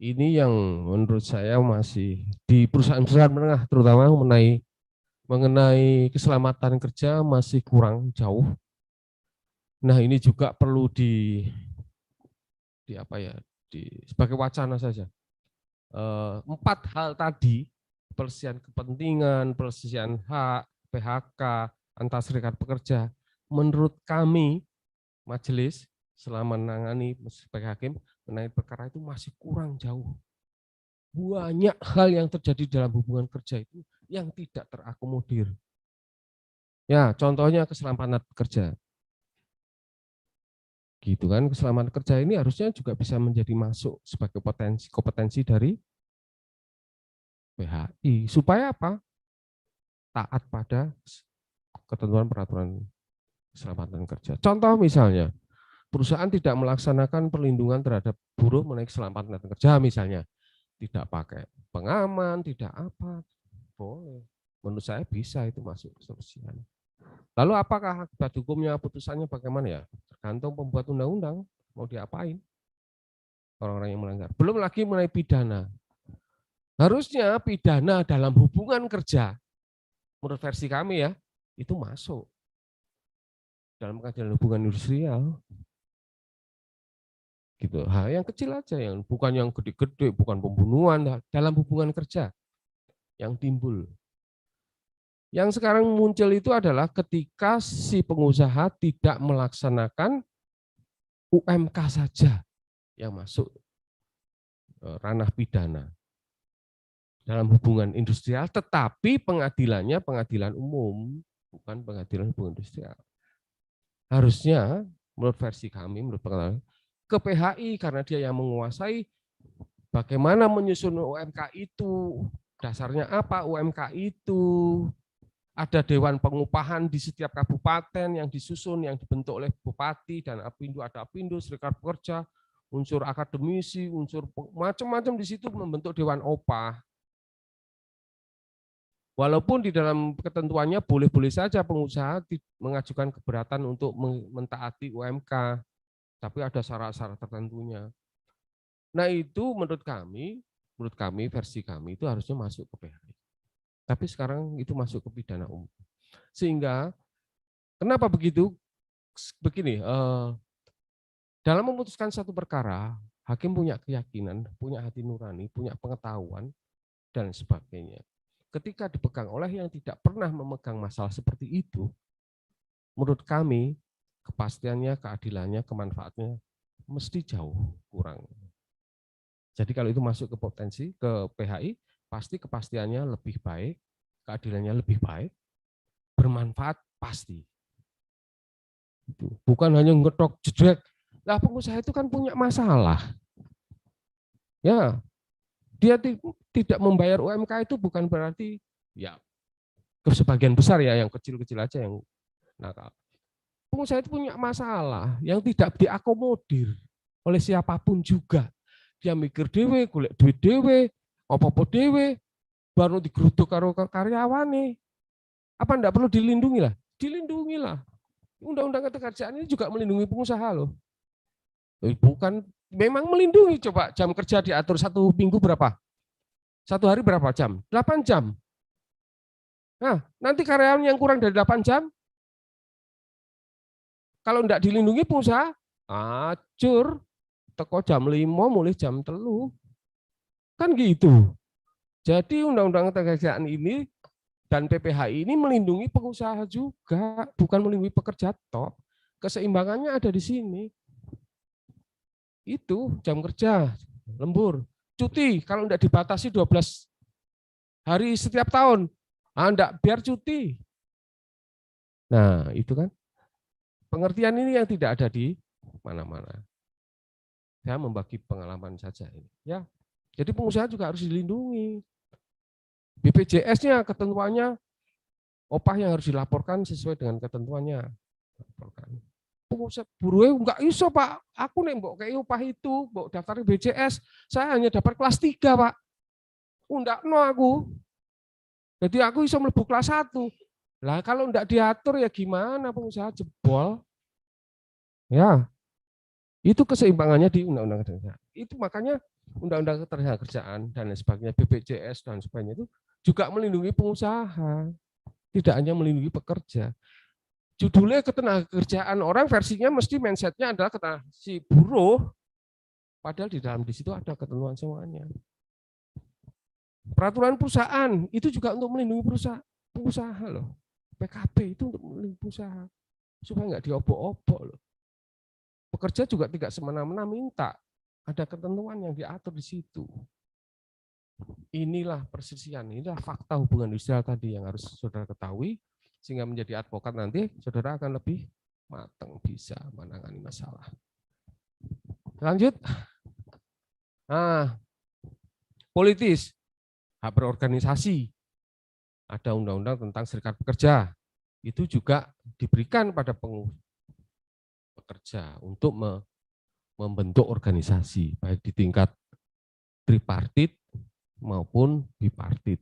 Ini yang menurut saya masih di perusahaan-perusahaan menengah terutama mengenai keselamatan kerja masih kurang jauh. Nah, ini juga perlu sebagai wacana saja. 4 hal tadi, pelesian kepentingan, pelesian hak, PHK, antar serikat pekerja, menurut kami majelis selama menangani sebagai hakim mengenai perkara itu masih kurang jauh. Banyak hal yang terjadi dalam hubungan kerja itu yang tidak terakomodir. Ya, contohnya keselamatan kerja. Gitu kan, keselamatan kerja ini harusnya juga bisa menjadi masuk sebagai kompetensi dari PHI. Supaya apa? Taat pada ketentuan peraturan keselamatan kerja. Contoh misalnya, perusahaan tidak melaksanakan perlindungan terhadap buruh mengenai keselamatan kerja misalnya. Tidak pakai pengaman, tidak apa, boleh. Menurut saya bisa itu masuk kesusian. Lalu apakah akibat hukumnya, putusannya bagaimana ya? Tergantung pembuat undang-undang, mau diapain orang-orang yang melanggar. Belum lagi mengenai pidana. Harusnya pidana dalam hubungan kerja, menurut versi kami ya, itu masuk dalam pengadilan hubungan industrial. Gitu. Yang kecil aja, yang bukan yang gede-gede, bukan pembunuhan, dalam hubungan kerja yang timbul. Yang sekarang muncul itu adalah ketika si pengusaha tidak melaksanakan UMK saja yang masuk ranah pidana dalam hubungan industrial, tetapi pengadilannya pengadilan umum, bukan pengadilan hubungan industrial. Harusnya menurut versi kami, menurut pengadilan, ke PHI karena dia yang menguasai bagaimana menyusun UMK itu, dasarnya apa UMK itu. Ada dewan pengupahan di setiap kabupaten yang disusun, yang dibentuk oleh bupati dan apindo, ada apindo, serikat pekerja, unsur akademisi, unsur macam-macam di situ membentuk dewan upah. Walaupun di dalam ketentuannya boleh-boleh saja pengusaha mengajukan keberatan untuk mentaati UMK, tapi ada syarat-syarat tertentunya. Nah itu menurut kami versi kami itu harusnya masuk ke PHI. Tapi sekarang itu masuk ke pidana umum. Sehingga kenapa begitu? Begini, dalam memutuskan satu perkara, hakim punya keyakinan, punya hati nurani, punya pengetahuan, dan sebagainya. Ketika dipegang oleh yang tidak pernah memegang masalah seperti itu, menurut kami, kepastiannya, keadilannya, kemanfaatnya mesti jauh kurang. Jadi kalau itu masuk ke potensi, ke PHI, pasti kepastiannya lebih baik, keadilannya lebih baik, bermanfaat pasti. Bukan hanya ngetok jedek. Lah pengusaha itu kan punya masalah. Ya, dia tidak membayar UMK itu bukan berarti ya sebagian besar ya yang kecil-kecil aja yang nakal. Pengusaha itu punya masalah yang tidak diakomodir oleh siapapun juga. Dia mikir dewe, golek duit dewe, apa-apa dewe, baru digeruduk karo karyawane. Apa enggak perlu dilindungi lah? Dilindungi lah. Undang-undang ketenagakerjaan ini juga melindungi pengusaha loh. Bukan, memang melindungi. Coba jam kerja diatur 1 minggu berapa? 1 hari berapa jam? 8 jam. Nah, nanti karyawan yang kurang dari 8 jam, kalau enggak dilindungi pengusaha, hancur, teko jam 5 mulai jam 3. Kan gitu. Jadi Undang-Undang Ketenagakerjaan ini dan PPHI ini melindungi pengusaha juga, bukan melindungi pekerja tok. Keseimbangannya ada di sini. Itu jam kerja, lembur, cuti kalau tidak dibatasi 12 hari setiap tahun. Enggak, biar cuti. Nah, itu kan. Pengertian ini yang tidak ada di mana-mana. Saya membagi pengalaman saja ini. Ya, jadi pengusaha juga harus dilindungi. BPJS-nya ketentuannya upah yang harus dilaporkan sesuai dengan ketentuannya. Pengusaha buruh enggak iso Pak. Aku nek mbok kei upah itu, mbok daftar BPJS, saya hanya dapat kelas 3 Pak. Undakno aku. Jadi aku iso mlebu kelas 1. Lah kalau enggak diatur ya gimana pengusaha jebol? Ya. Itu keseimbangannya di Undang-Undang Ketenagakerjaan. Itu makanya Undang-Undang Ketenagakerjaan dan lain sebagainya, BPJS dan sebagainya itu juga melindungi pengusaha, tidak hanya melindungi pekerja. Judulnya ketenagakerjaan, orang versinya mesti mindsetnya adalah si buruh, padahal di dalam di situ ada ketentuan semuanya. Peraturan perusahaan itu juga untuk melindungi pengusaha loh. PKP itu untuk melindungi pengusaha supaya nggak diobok-obok loh. Pekerja juga tidak semena-mena minta, ada ketentuan yang diatur di situ. Inilah persisian, inilah fakta hubungan industrial tadi yang harus saudara ketahui, sehingga menjadi advokat nanti saudara akan lebih matang bisa menangani masalah. Lanjut. Nah, politis, hak berorganisasi, ada undang-undang tentang serikat pekerja, itu juga diberikan pada pekerja untuk membentuk organisasi, baik di tingkat tripartit maupun bipartit.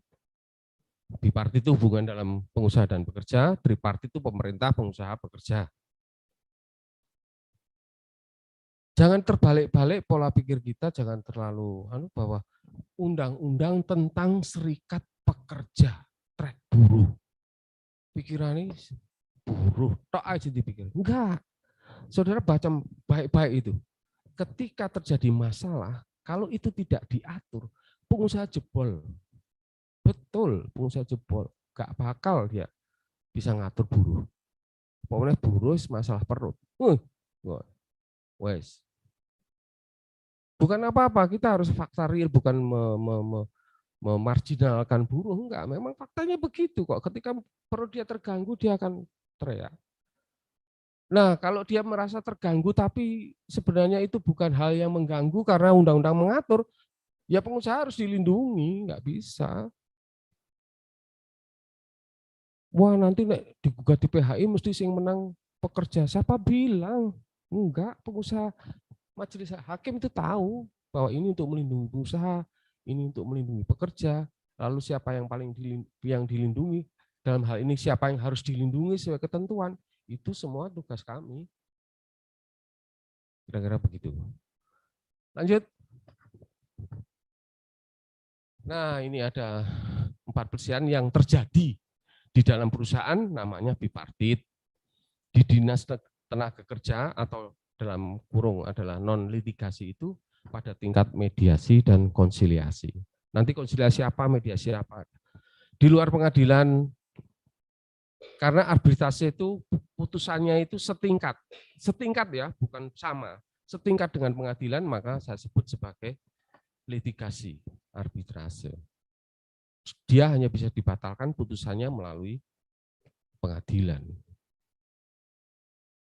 Bipartit itu hubungan dalam pengusaha dan pekerja, tripartit itu pemerintah, pengusaha, pekerja. Jangan terbalik-balik pola pikir kita, jangan terlalu bahwa undang-undang tentang serikat pekerja, trek buruh. Pikirannya buruh, tok aja dipikir. Enggak. Saudara baca baik-baik itu. Ketika terjadi masalah, kalau itu tidak diatur, pengusaha jebol. Betul, pengusaha jebol. Gak bakal dia bisa ngatur buruh. Pokoknya buruh masalah perut. Wes. Bukan apa-apa, kita harus fakta real, bukan memarginalkan buruh. Enggak, memang faktanya begitu kok. Ketika perut dia terganggu, dia akan teriak. Nah, kalau dia merasa terganggu tapi sebenarnya itu bukan hal yang mengganggu karena undang-undang mengatur, ya pengusaha harus dilindungi, nggak bisa. Wah, nanti digugat di PHI mesti sing menang pekerja. Siapa bilang? Enggak, pengusaha, majelis hakim itu tahu bahwa ini untuk melindungi pengusaha, ini untuk melindungi pekerja. Lalu siapa yang paling dilindungi? Dalam hal ini siapa yang harus dilindungi sesuai ketentuan? Itu semua tugas kami. Kira-kira begitu. Lanjut. Nah, ini ada 4 persiapan yang terjadi di dalam perusahaan, namanya bipartit. Di dinas tenaga kerja atau dalam kurung adalah non litigasi itu pada tingkat mediasi dan konsiliasi. Nanti konsiliasi apa, mediasi apa. Di luar pengadilan, karena arbitrase itu putusannya itu setingkat ya, bukan sama, setingkat dengan pengadilan, maka saya sebut sebagai litigasi, arbitrase. Dia hanya bisa dibatalkan putusannya melalui pengadilan.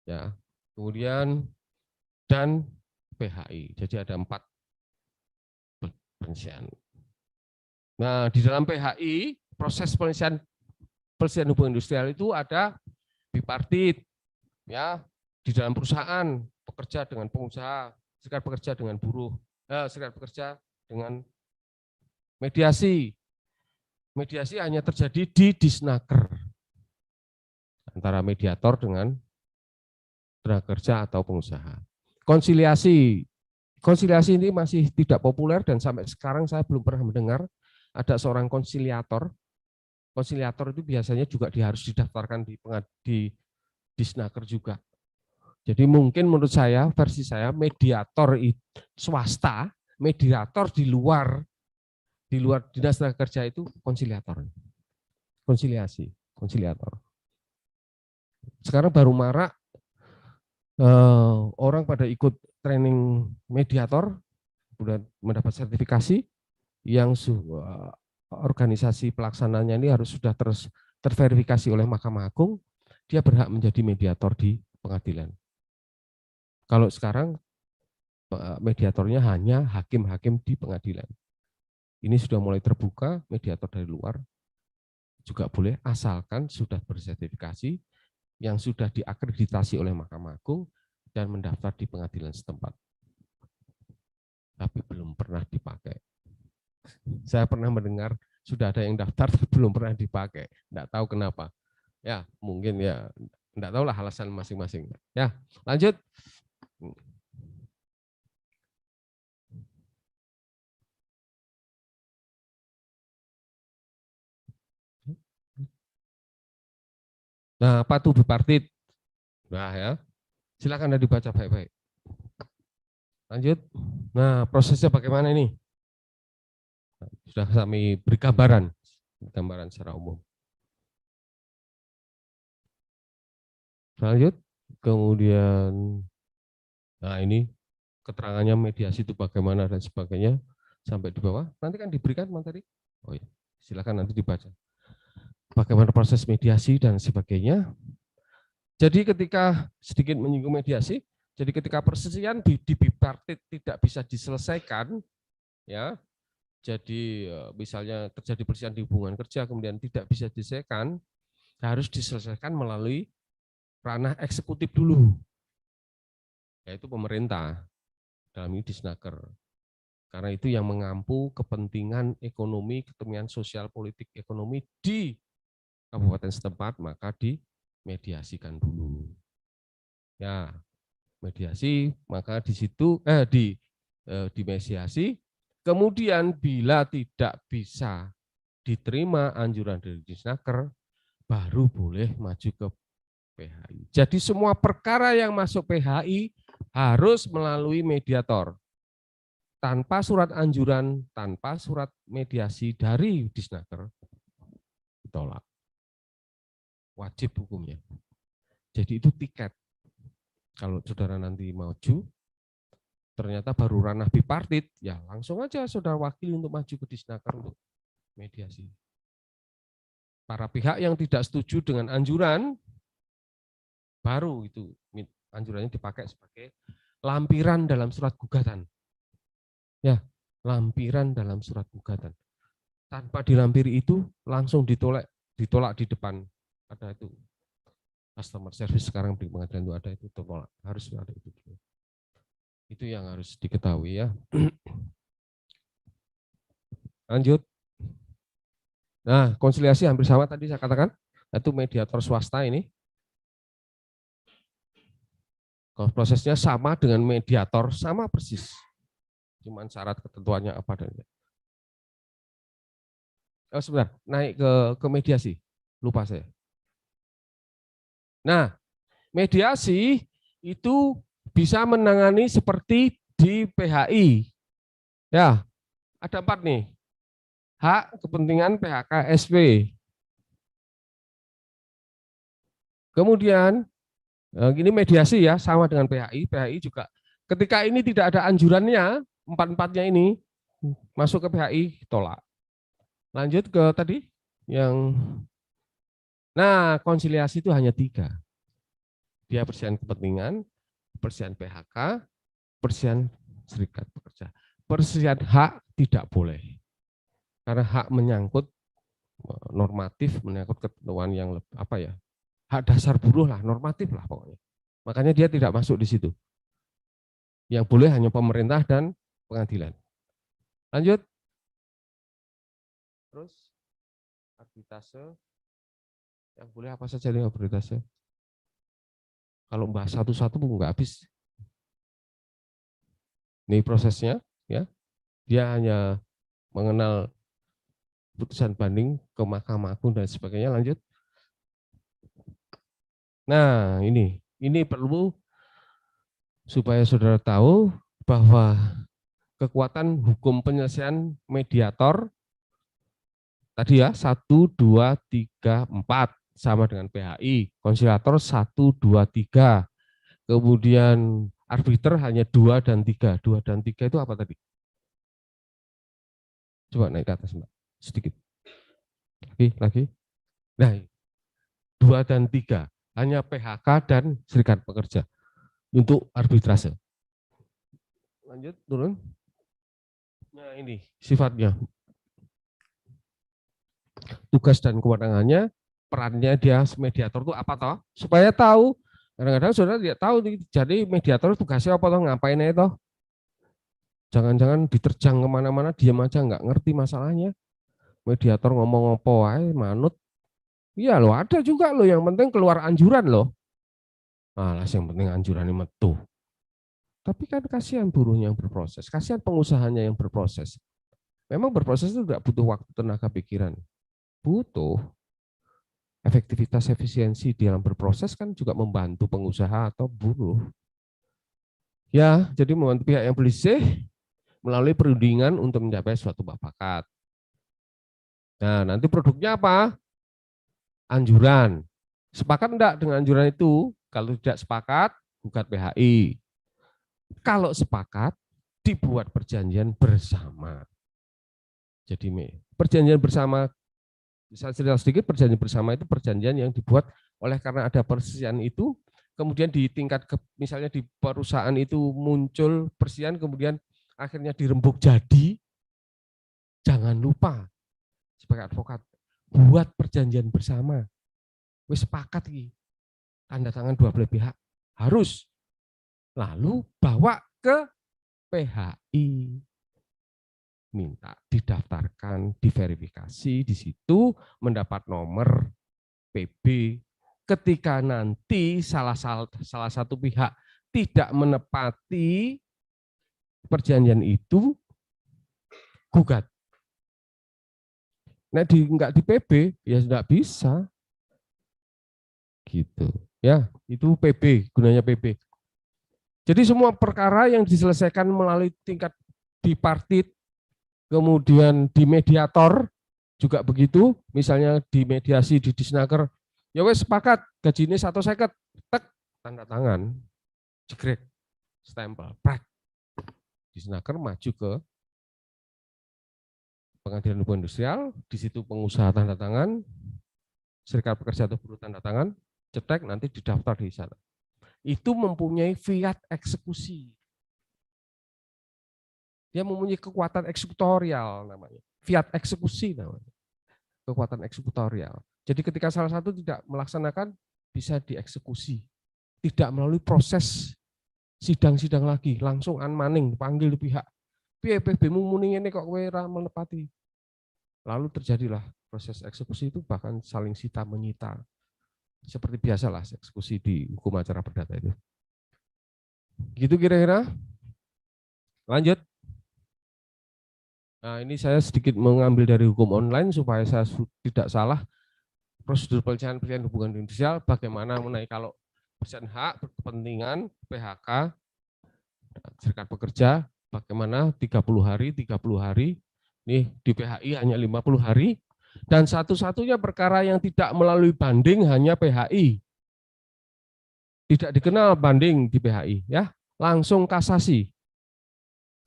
Ya, kemudian dan PHI. Jadi ada 4 penyelesaian. Nah, di dalam PHI proses penyelesaian hubungan industrial itu ada bipartit, ya, di dalam perusahaan, pekerja dengan pengusaha, serikat pekerja dengan buruh, serikat pekerja dengan mediasi. Mediasi hanya terjadi di disnaker antara mediator dengan tenaga kerja atau pengusaha. Konsiliasi ini masih tidak populer dan sampai sekarang saya belum pernah mendengar ada seorang konsiliator. Konsiliator itu biasanya juga harus didaftarkan di disnaker juga. Jadi mungkin menurut saya, versi saya, mediator swasta, mediator di luar dinas tenaga kerja itu konsiliator, konsiliator. Sekarang baru marak orang pada ikut training mediator, sudah mendapat sertifikasi yang organisasi pelaksananya ini harus sudah terverifikasi oleh Mahkamah Agung, dia berhak menjadi mediator di pengadilan. Kalau sekarang mediatornya hanya hakim-hakim di pengadilan. Ini sudah mulai terbuka, mediator dari luar juga boleh, asalkan sudah bersertifikasi, yang sudah diakreditasi oleh Mahkamah Agung dan mendaftar di pengadilan setempat. Tapi belum pernah dipakai. Saya pernah mendengar sudah ada yang daftar tapi belum pernah dipakai. Tidak tahu kenapa. Ya, mungkin ya, tidak tahulah alasan masing-masing. Ya, lanjut. Nah, apa itu bipartit? Nah, ya. Silakan Anda dibaca baik-baik. Lanjut. Nah, prosesnya bagaimana ini? Sudah kami beri gambaran secara umum. Lanjut. Kemudian, nah ini keterangannya mediasi itu bagaimana dan sebagainya sampai di bawah. Nanti kan diberikan materi. Oh ya, silakan nanti dibaca. Bagaimana proses mediasi dan sebagainya. Jadi ketika sedikit menyinggung mediasi, jadi ketika perselisihan di bipartit tidak bisa diselesaikan, ya, jadi misalnya terjadi perselisihan di hubungan kerja kemudian tidak bisa diselesaikan, harus diselesaikan melalui ranah eksekutif dulu, yaitu pemerintah, dalam ini Disnaker. Karena itu yang mengampu kepentingan ekonomi, kepentingan sosial, politik, ekonomi di kabupaten setempat, maka dimediasikan dulu. Ya, mediasi, maka di situ dimediasi. Kemudian bila tidak bisa diterima anjuran dari Disnaker, baru boleh maju ke PHI. Jadi semua perkara yang masuk PHI harus melalui mediator. Tanpa surat anjuran, tanpa surat mediasi dari Disnaker, ditolak. Wajib hukumnya. Jadi itu tiket. Kalau saudara nanti maju, ternyata baru ranah bipartit, ya langsung aja saudara wakili untuk maju ke Disnaker untuk mediasi. Para pihak yang tidak setuju dengan anjuran, baru itu anjurannya dipakai sebagai lampiran dalam surat gugatan. Ya, lampiran dalam surat gugatan. Tanpa dilampiri itu langsung ditolak di depan. Ada itu customer service sekarang di pengadilan itu ada, itu tolak, harus ada itu. Itu yang harus diketahui ya. Lanjut. Nah, konsiliasi hampir sama tadi saya katakan, itu mediator swasta ini. Prosesnya sama dengan mediator, sama persis. Cuman syarat ketentuannya apa dan oh sebentar, naik ke mediasi. Lupa saya. Nah, mediasi itu bisa menangani seperti di PHI. Ya, ada 4 nih. Hak, kepentingan, PHK, SP. Kemudian, ini mediasi ya, sama dengan PHI. PHI juga ketika ini tidak ada anjurannya, 4-4-nya ini masuk ke PHI, tolak. Lanjut ke tadi yang, nah konsiliasi itu hanya 3. Dia perselisihan kepentingan, perselisihan PHK, perselisihan serikat pekerja. Perselisihan hak tidak boleh, karena hak menyangkut normatif, menyangkut ketentuan yang apa ya, hak dasar buruh lah, normatif lah pokoknya. Makanya dia tidak masuk di situ. Yang boleh hanya pemerintah dan pengadilan. Lanjut. Terus arbitrase, yang boleh apa saja nih arbitrase? Kalau bahas satu-satu nggak habis. Ini prosesnya, ya. Dia hanya mengenal putusan banding ke Mahkamah Agung dan sebagainya. Lanjut. Nah, ini perlu supaya saudara tahu bahwa kekuatan hukum penyelesaian mediator tadi ya 1, 2, 3, 4 sama dengan PHI, konsiliator 1, 2, 3, kemudian arbiter hanya 2 dan 3. 2 dan 3 itu apa tadi? Coba naik ke atas Mbak, sedikit. Lagi. Nah, 2 dan 3 hanya PHK dan serikat pekerja untuk arbitrase. Lanjut turun. Nah, ini sifatnya. Tugas dan kewenangannya, perannya dia mediator itu apa toh? Supaya tahu. Kadang-kadang saudara tidak tahu, jadi mediator tugasnya apa toh, ngapain itu? Jangan-jangan diterjang kemana-mana, diam aja nggak ngerti masalahnya. Mediator ngomong apa wae manut. Iya loh, ada juga loh yang penting keluar anjuran loh. Malas yang penting anjurannya metu. Tapi kan kasihan buruhnya yang berproses, kasihan pengusahanya yang berproses. Memang berproses itu tidak butuh waktu, tenaga, pikiran. Butuh. Efektivitas efisiensi di dalam berproses kan juga membantu pengusaha atau buruh. Ya, jadi membantu pihak yang berselisih melalui perundingan untuk mencapai suatu mufakat. Nah, nanti produknya apa? Anjuran. Sepakat enggak dengan anjuran itu? Kalau tidak sepakat, gugat PHI. Kalau sepakat, dibuat perjanjian bersama. Jadi perjanjian bersama, saya cerita sedikit, perjanjian bersama itu perjanjian yang dibuat oleh karena ada perselisihan itu, kemudian di tingkat, misalnya di perusahaan itu muncul perselisihan, kemudian akhirnya dirembuk jadi, jangan lupa sebagai advokat, buat perjanjian bersama. Wis sepakat iki. Tanda tangan dua belah pihak harus. Lalu bawa ke PHI. Minta didaftarkan, diverifikasi, di situ mendapat nomor PB. Ketika nanti salah satu pihak tidak menepati perjanjian itu, gugat. Nah, enggak di PB ya enggak bisa. Gitu. Ya, itu PB, gunanya PB. Jadi semua perkara yang diselesaikan melalui tingkat bipartit, kemudian di mediator juga begitu, misalnya di mediasi di Disnaker, ya wes sepakat gaji ini 150, tek, tanda tangan, jegrek, stempel, prak. Disnaker maju ke Pengadilan Hubungan Industrial, di situ pengusaha tanda tangan, serikat pekerja atau buruh tanda tangan, cetek, nanti didaftar di sana. Itu mempunyai fiat eksekusi. Dia mempunyai kekuatan eksekutorial namanya. Fiat eksekusi namanya. Kekuatan eksekutorial. Jadi ketika salah satu tidak melaksanakan, bisa dieksekusi. Tidak melalui proses sidang-sidang lagi, langsung unmanning, dipanggil di pihak. Piye PB-mu muni ini kok kowe ora menepati. Lalu terjadilah proses eksekusi itu, bahkan saling sita menyita. Seperti biasalah eksekusi di hukum acara perdata itu. Gitu kira-kira. Lanjut. Nah, ini saya sedikit mengambil dari hukum online supaya saya tidak salah. Prosedur penyelesaian hubungan industrial, bagaimana mengenai kalau perselisihan hak, berkepentingan, PHK, serikat pekerja, bagaimana 30 hari, nih di PHI hanya 50 hari, dan satu-satunya perkara yang tidak melalui banding hanya PHI. Tidak dikenal banding di PHI, ya, langsung kasasi.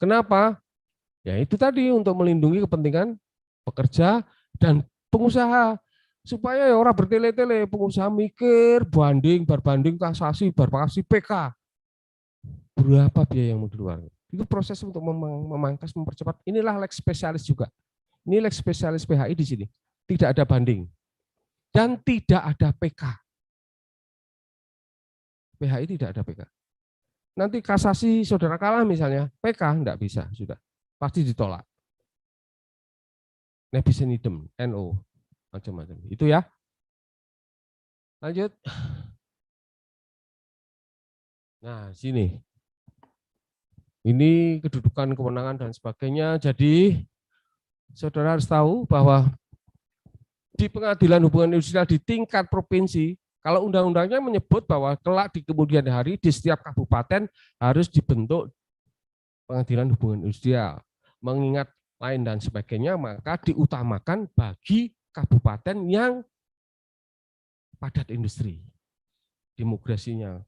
Kenapa? Ya itu tadi, untuk melindungi kepentingan pekerja dan pengusaha. Supaya orang bertele-tele, pengusaha mikir, berbanding, kasasi, berkasasi PK. Berapa biaya yang mau dikeluarkan? Itu proses untuk memangkas, mempercepat. Inilah lex spesialis juga. Ini lex spesialis PHI di sini. Tidak ada banding. Dan tidak ada PK. PHI tidak ada PK. Nanti kasasi saudara kalah misalnya, PK enggak bisa, sudah. Pasti ditolak. Nebisen idem, NO, macam-macam. Itu ya. Lanjut. Nah, sini. Ini kedudukan, kewenangan, dan sebagainya. Jadi, saudara harus tahu bahwa di Pengadilan Hubungan Industrial di tingkat provinsi, Kalau undang-undangnya menyebut bahwa kelak di kemudian hari di setiap kabupaten harus dibentuk pengadilan hubungan industrial. Mengingat lain dan sebagainya, maka diutamakan bagi kabupaten yang padat industri. Demografinya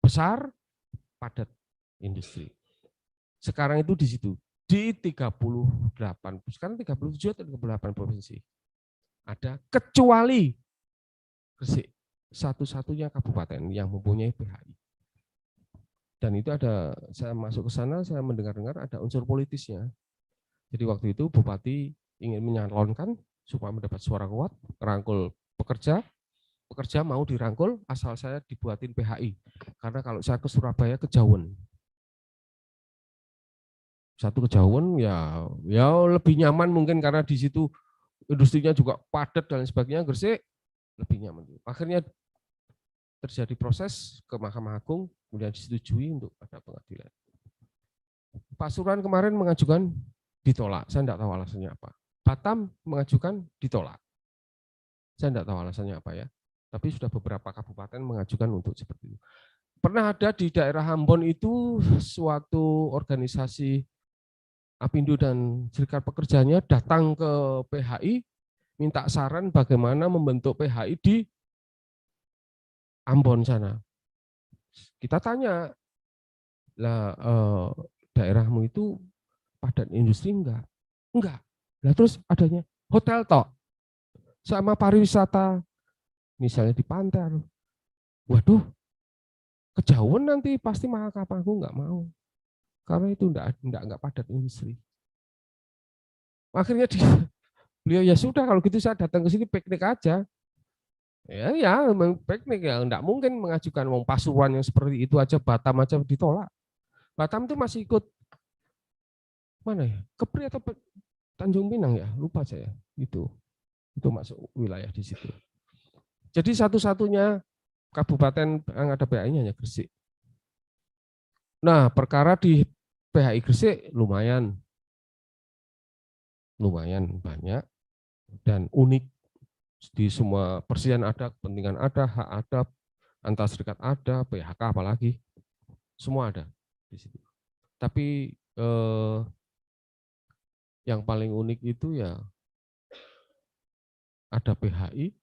besar, padat industri. Sekarang itu di situ. Di 38, sekarang 37 atau 38 provinsi. Ada kecuali Gresik, satu-satunya kabupaten yang mempunyai PHI. Dan itu ada, saya masuk ke sana, saya mendengar-dengar ada unsur politisnya. Jadi waktu itu Bupati ingin menyalonkan supaya mendapat suara kuat, merangkul pekerja, pekerja mau dirangkul asal saya dibuatin PHI. Karena kalau saya ke Surabaya kejauhan. Satu kejauhan ya lebih nyaman mungkin karena di situ industrinya juga padat dan sebagainya. Gresik lebih nyaman. Akhirnya terjadi proses ke Mahkamah Agung, kemudian disetujui untuk ada pengadilan. Pak Suran kemarin mengajukan ditolak, saya tidak tahu alasannya apa. Batam mengajukan ditolak, saya tidak tahu alasannya apa ya. Tapi sudah beberapa kabupaten mengajukan untuk seperti itu. Pernah ada di daerah Ambon itu suatu organisasi Apindo dan serikat pekerjanya datang ke PHI minta saran bagaimana membentuk PHI di Ambon sana. Kita tanya, lah daerahmu itu padat industri enggak? Enggak. Lah terus adanya hotel tok sama pariwisata misalnya di pantai. Waduh, kejauhan nanti pasti maka aku enggak mau. Karena itu enggak padat industri. Akhirnya beliau ya sudah kalau gitu saya datang ke sini piknik aja. Ya memang piknik ya, enggak mungkin mengajukan wong Pasuruan yang seperti itu aja, Batam aja ditolak. Batam itu masih ikut mana ya? Kepri atau Tanjung Pinang ya? Lupa saya. Itu masuk wilayah di situ. Jadi satu-satunya kabupaten yang ada PHI-nya hanya Gresik. Nah, perkara di PHI Gresik lumayan banyak dan unik. Di semua persian ada, kepentingan ada, hak ada, antar serikat ada, PHK apalagi, semua ada di situ. Tapi yang paling unik itu ya ada PHI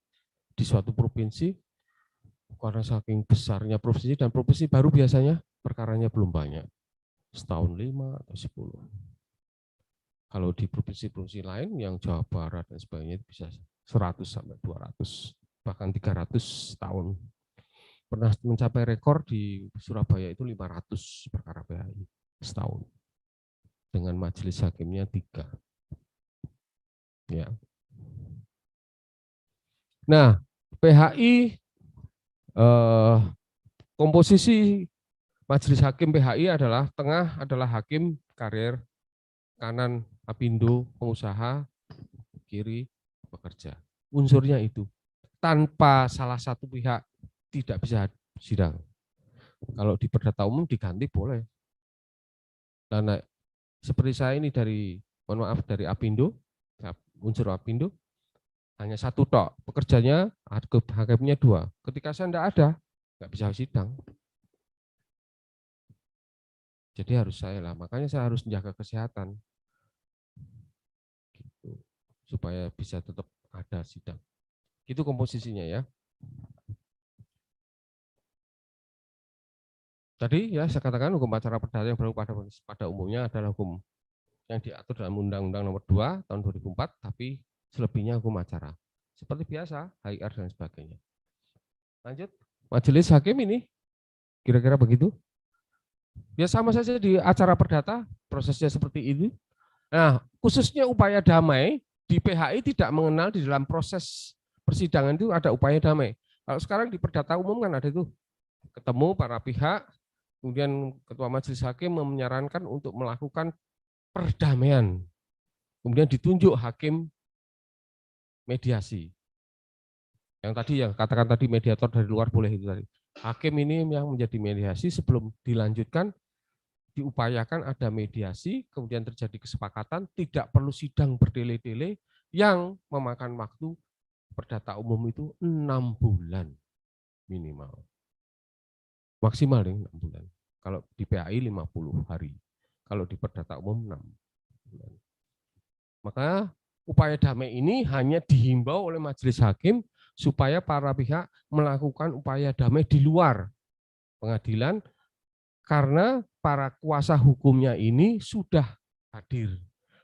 di suatu provinsi, karena saking besarnya provinsi, dan provinsi baru biasanya perkaranya belum banyak, setahun 5 atau 10. Kalau di provinsi-provinsi lain yang Jawa Barat dan sebagainya itu bisa 100 sampai 200, bahkan 300 tahun. Pernah mencapai rekor di Surabaya itu 500 perkara PHI setahun. Dengan majelis hakimnya 3. Ya. Nah, PHI komposisi majelis hakim PHI adalah tengah adalah hakim karir, kanan apindo pengusaha, kiri pekerja. Unsurnya itu. Tanpa salah satu pihak tidak bisa sidang. Kalau di perdata umum diganti boleh. Karena seperti saya ini dari, mohon maaf, dari apindo, unsur apindo, hanya satu tok, pekerjanya, hakimnya 2. Ketika saya tidak ada, nggak bisa sidang. Jadi harus saya lah, makanya saya harus menjaga kesehatan. Gitu. Supaya bisa tetap ada sidang. Itu komposisinya ya. Tadi ya saya katakan hukum acara perdata yang berlaku pada umumnya adalah hukum yang diatur dalam Undang-Undang Nomor 2 tahun 2004, tapi selebihnya hukum acara. Seperti biasa, HIR dan sebagainya. Lanjut, majelis hakim ini kira-kira begitu. Ya sama saja di acara perdata, prosesnya seperti ini. Nah, khususnya upaya damai, di PHI tidak mengenal di dalam proses persidangan itu ada upaya damai. Kalau sekarang di perdata umum kan ada itu, ketemu para pihak, kemudian ketua majelis hakim menyarankan untuk melakukan perdamaian. Kemudian ditunjuk hakim mediasi. Yang tadi yang katakan tadi mediator dari luar boleh itu tadi. Hakim ini yang menjadi mediasi sebelum dilanjutkan diupayakan ada mediasi, kemudian terjadi kesepakatan, tidak perlu sidang berdele-dele yang memakan waktu perdata umum itu 6 bulan. minimal. Maksimal 6 bulan. Kalau di PAI 50 hari. Kalau di perdata umum 6 bulan. Maka upaya damai ini hanya dihimbau oleh majelis hakim supaya para pihak melakukan upaya damai di luar pengadilan karena para kuasa hukumnya ini sudah hadir.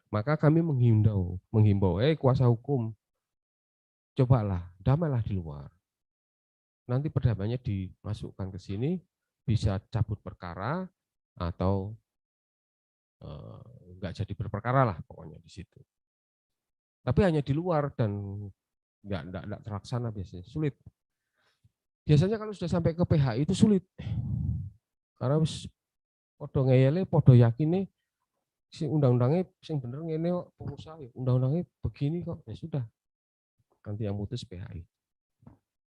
Maka kami menghimbau, kuasa hukum, cobalah damailah di luar. Nanti perdamaiannya dimasukkan ke sini, bisa cabut perkara atau enggak jadi berperkara lah pokoknya di situ. Tapi hanya di luar dan enggak terlaksana biasanya, sulit. Biasanya kalau sudah sampai ke PHI itu sulit. Karena podo ngeyele, podo yakini si undang-undangnya sing bener ngene kok pengusaha undang-undangnya begini kok, ya sudah. Nanti yang mutus PHI.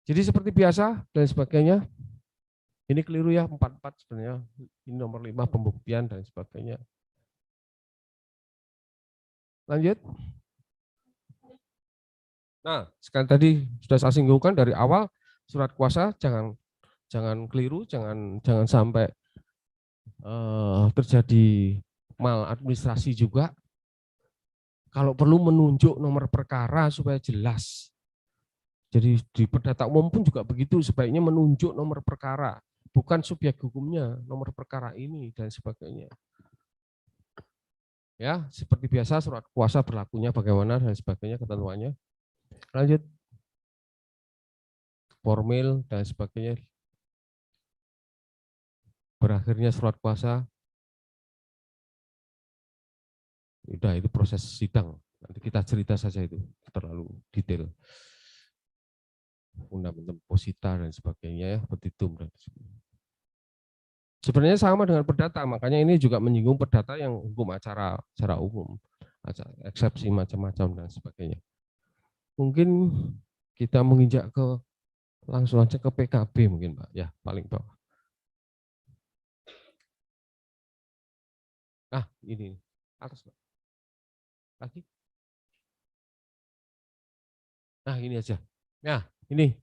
Jadi seperti biasa dan sebagainya. Ini keliru ya 44 sebenarnya. Ini nomor 5 pembuktian dan sebagainya. Lanjut. Nah, sekali tadi sudah saya singgungkan dari awal surat kuasa jangan keliru, jangan sampai terjadi maladministrasi juga. Kalau perlu menunjuk nomor perkara supaya jelas. Jadi di perdata umum pun juga begitu, sebaiknya menunjuk nomor perkara, bukan subjek hukumnya, nomor perkara ini dan sebagainya. Ya, seperti biasa surat kuasa berlakunya bagaimana dan sebagainya ketentuannya. Lanjut. Formil dan sebagainya. Berakhirnya surat kuasa. Udah, itu proses sidang. Nanti kita cerita saja itu, terlalu detail. Undang-undang posita dan sebagainya, ya, petitum dan sebagainya. Sebenarnya sama dengan perdata, makanya ini juga menyinggung perdata yang hukum acara secara umum, eksepsi macam-macam dan sebagainya. Mungkin kita menginjak ke langsung aja ke PKB mungkin Pak, ya paling bawah. Nah ini atas Pak. Lagi. Nah ini aja. Nah ini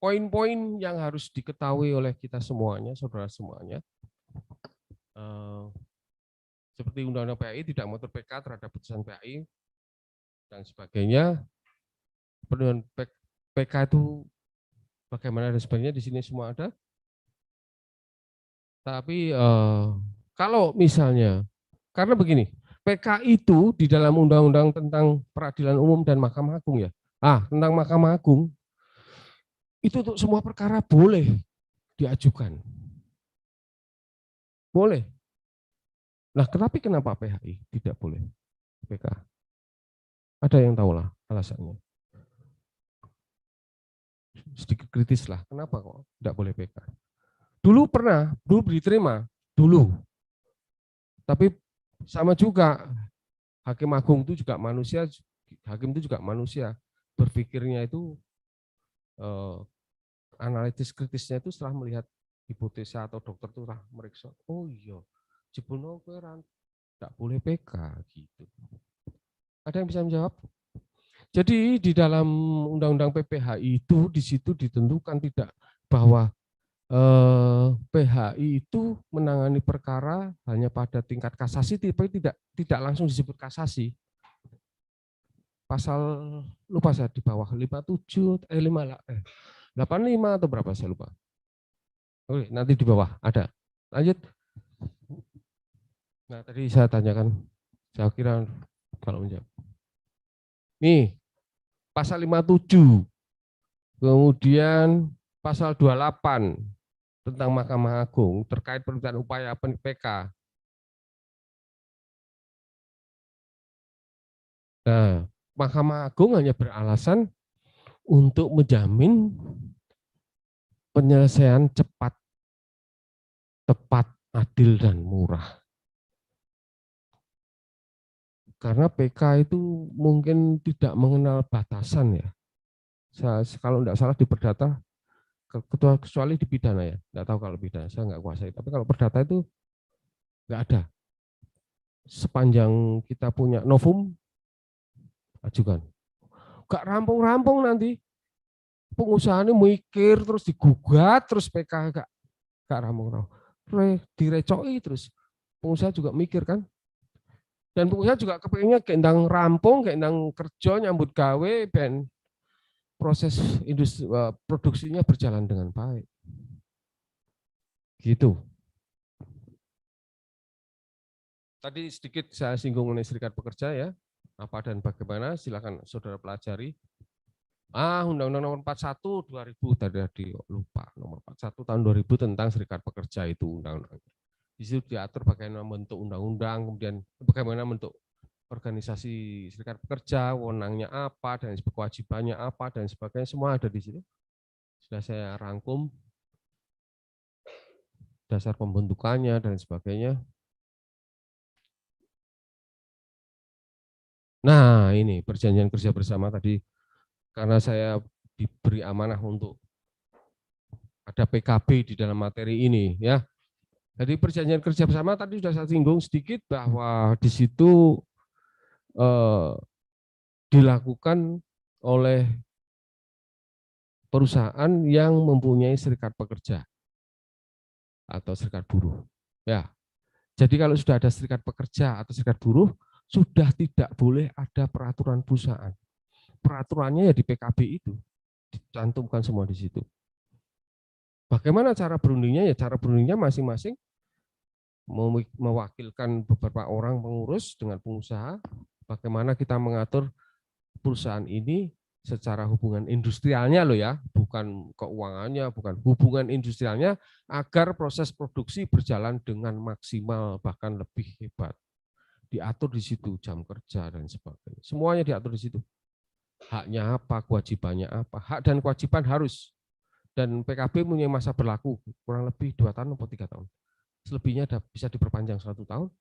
poin-poin yang harus diketahui oleh kita semuanya, saudara semuanya. Seperti Undang-Undang PAI tidak mengatur PK terhadap putusan PAI dan sebagainya. Pedoman PK itu bagaimana dan sebagainya di sini semua ada. Tapi kalau misalnya, karena begini, PK itu di dalam undang-undang tentang peradilan umum dan Mahkamah Agung ya. Tentang Mahkamah Agung, itu untuk semua perkara boleh diajukan. Boleh. Nah, kenapa PHI tidak boleh PK? Ada yang tahu lah alasannya. Sedikit kritis lah, kenapa kok tidak boleh PK? Dulu diterima, dulu. Tapi sama juga, Hakim Agung itu juga manusia, hakim itu juga manusia. Berpikirnya itu, analitis kritisnya itu setelah melihat hipotesa atau dokter itu meriksa, oh iya, jebono kowe tidak boleh PK gitu. Ada yang bisa menjawab? Jadi di dalam Undang-Undang PPHI itu di situ ditentukan tidak bahwa PHI itu menangani perkara hanya pada tingkat kasasi, tapi tidak langsung disebut kasasi. Pasal lupa saya di bawah 85 atau berapa saya lupa. Oke, nanti di bawah ada. Lanjut. Nah, tadi saya tanyakan, saya kira kalau menjawab. Nih, pasal 57. Kemudian pasal 28 tentang Mahkamah Agung terkait permintaan upaya PK. Nah, Mahkamah Agung hanya beralasan untuk menjamin penyelesaian cepat, tepat, adil, dan murah. Karena PK itu mungkin tidak mengenal batasan ya. Kalau tidak salah di perdata, kecuali di pidana ya. Tidak tahu kalau pidana, saya nggak kuasai. Tapi kalau perdata itu nggak ada. Sepanjang kita punya novum, ajukan. Nggak rampung-rampung nanti. pengusahanya mikir terus digugat terus PK gak rampung direcoki terus pengusaha juga mikir kan, dan pengusaha juga kepengennya gendang rampung, gendang kerja nyambut gawe ben proses industri produksinya berjalan dengan baik gitu. Tadi sedikit saya singgung mengenai serikat pekerja ya, apa dan bagaimana, silakan saudara pelajari. Undang-Undang nomor 41 2000 tadi lupa, nomor 41 tahun 2000 tentang serikat pekerja itu undang-undang. Di situ diatur bagaimana bentuk undang-undang, kemudian bagaimana bentuk organisasi serikat pekerja, wewenangnya apa dan kewajibannya apa dan sebagainya, semua ada di situ. Sudah saya rangkum dasar pembentukannya dan sebagainya. Nah, ini perjanjian kerja bersama tadi, karena saya diberi amanah untuk ada PKB di dalam materi ini ya. Jadi perjanjian kerja bersama tadi sudah saya singgung sedikit bahwa di situ dilakukan oleh perusahaan yang mempunyai serikat pekerja atau serikat buruh. Ya. Jadi kalau sudah ada serikat pekerja atau serikat buruh, sudah tidak boleh ada peraturan perusahaan. Peraturannya ya di PKB itu, dicantumkan semua di situ. Bagaimana cara berundingnya? Ya cara berundingnya masing-masing mewakilkan beberapa orang pengurus dengan pengusaha. Bagaimana kita mengatur perusahaan ini secara hubungan industrialnya loh ya, bukan keuangannya, bukan hubungan industrialnya, agar proses produksi berjalan dengan maksimal bahkan lebih hebat. Diatur di situ jam kerja dan sebagainya. Semuanya diatur di situ. Haknya apa, kewajibannya apa, hak dan kewajiban harus. Dan PKB punya masa berlaku kurang lebih 2 tahun atau 3 tahun. Selebihnya bisa diperpanjang 1 tahun.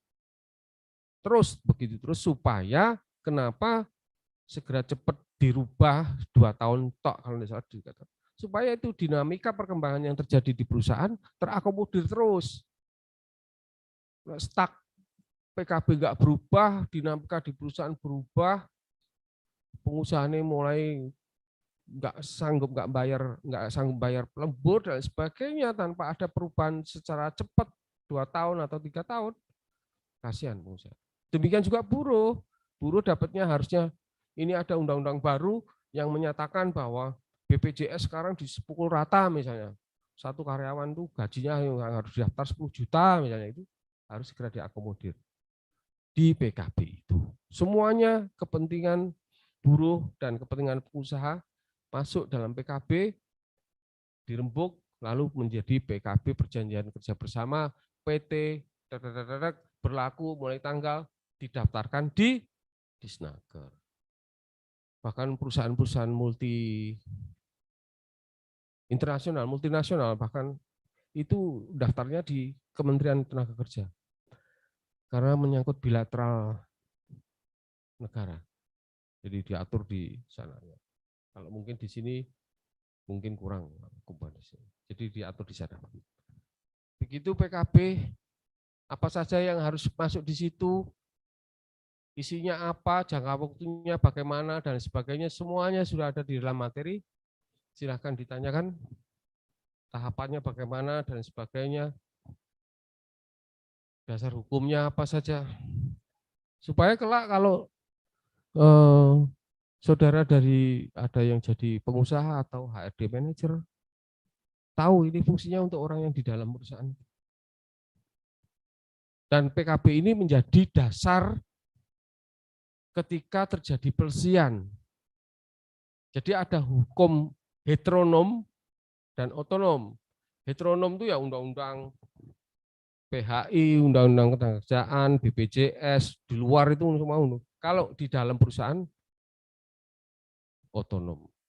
Terus begitu terus supaya kenapa segera cepat dirubah 2 tahun tok kalau tidak salah dikatakan. Supaya itu dinamika perkembangan yang terjadi di perusahaan terakomodir terus. Stuck PKB nggak berubah, dinamika di perusahaan berubah, pengusahanya mulai nggak sanggup bayar lembur dan sebagainya tanpa ada perubahan secara cepat 2 tahun atau 3 tahun, kasihan pengusaha. Demikian juga buruh dapatnya harusnya ini ada undang-undang baru yang menyatakan bahwa BPJS sekarang dipukul rata misalnya, satu karyawan tuh gajinya yang harus daftar 10 juta misalnya, itu harus segera diakomodir di PKB itu. Semuanya kepentingan buruh dan kepentingan pengusaha masuk dalam PKB, dirembuk, lalu menjadi PKB perjanjian kerja bersama, PT, berlaku mulai tanggal, didaftarkan di Disnaker. Bahkan perusahaan-perusahaan internasional, multinasional, bahkan itu daftarnya di Kementerian Tenaga Kerja. Karena menyangkut bilateral negara. Jadi diatur di sana. Kalau mungkin di sini mungkin kurang kompetensi. Jadi diatur di sana. Begitu PKB, apa saja yang harus masuk di situ, isinya apa, jangka waktunya bagaimana dan sebagainya, semuanya sudah ada di dalam materi. Silahkan ditanyakan tahapannya bagaimana dan sebagainya. Dasar hukumnya apa saja. Supaya kelak kalau saudara dari ada yang jadi pengusaha atau HRD manager, tahu ini fungsinya untuk orang yang di dalam perusahaan. Dan PKB ini menjadi dasar ketika terjadi pelesian. Jadi ada hukum heteronom dan otonom. Heteronom itu ya undang-undang PHI, undang-undang ketenagakerjaan, BPJS, di luar itu semua. Kalau di dalam perusahaan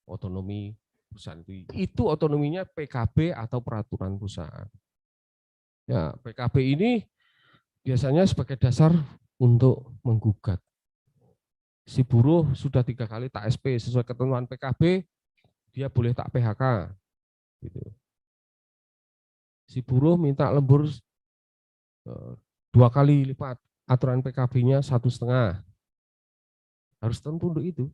otonomi perusahaan itu otonominya PKB atau peraturan perusahaan. Ya, PKB ini biasanya sebagai dasar untuk menggugat. Si buruh sudah 3 kali tak SP sesuai ketentuan PKB, dia boleh tak PHK. Gitu. Si buruh minta lembur 2 kali lipat, aturan PKB-nya 1,5. Harus tentu untuk itu.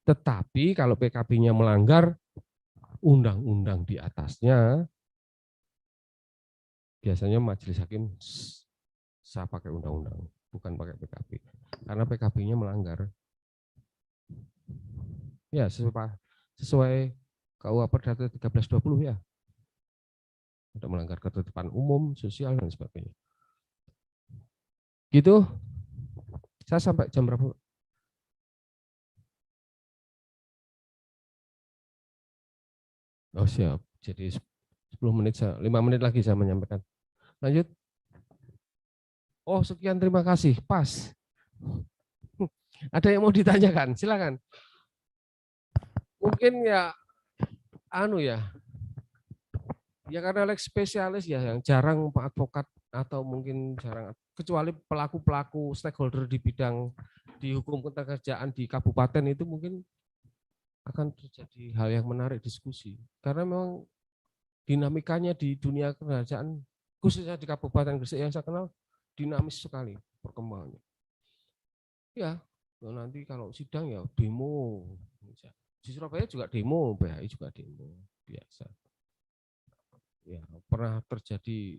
Tetapi kalau PKB-nya melanggar, undang-undang di atasnya, biasanya majelis hakim saya pakai undang-undang, bukan pakai PKB. Karena PKB-nya melanggar. Ya, sesuai KUH Perdata 1320 ya. Ada melanggar ketertiban umum, sosial, dan sebagainya. Gitu. Saya sampai jam berapa? Oh siap. Jadi 10 menit, 5 menit lagi saya menyampaikan. Lanjut. Oh sekian, terima kasih. Pas. Ada yang mau ditanyakan? Silakan. Mungkin ya, ya karena Lex spesialis ya, yang jarang Pak Advokat atau mungkin jarang, kecuali pelaku-pelaku stakeholder di bidang di hukum ketenagakerjaan di kabupaten itu mungkin akan terjadi hal yang menarik diskusi. Karena memang dinamikanya di dunia kerajaan, khususnya di Kabupaten Gresik yang saya kenal, dinamis sekali perkembangannya. Ya, nanti kalau sidang ya demo. Di Surabaya juga demo, BHI juga demo, biasa. Ya, pernah terjadi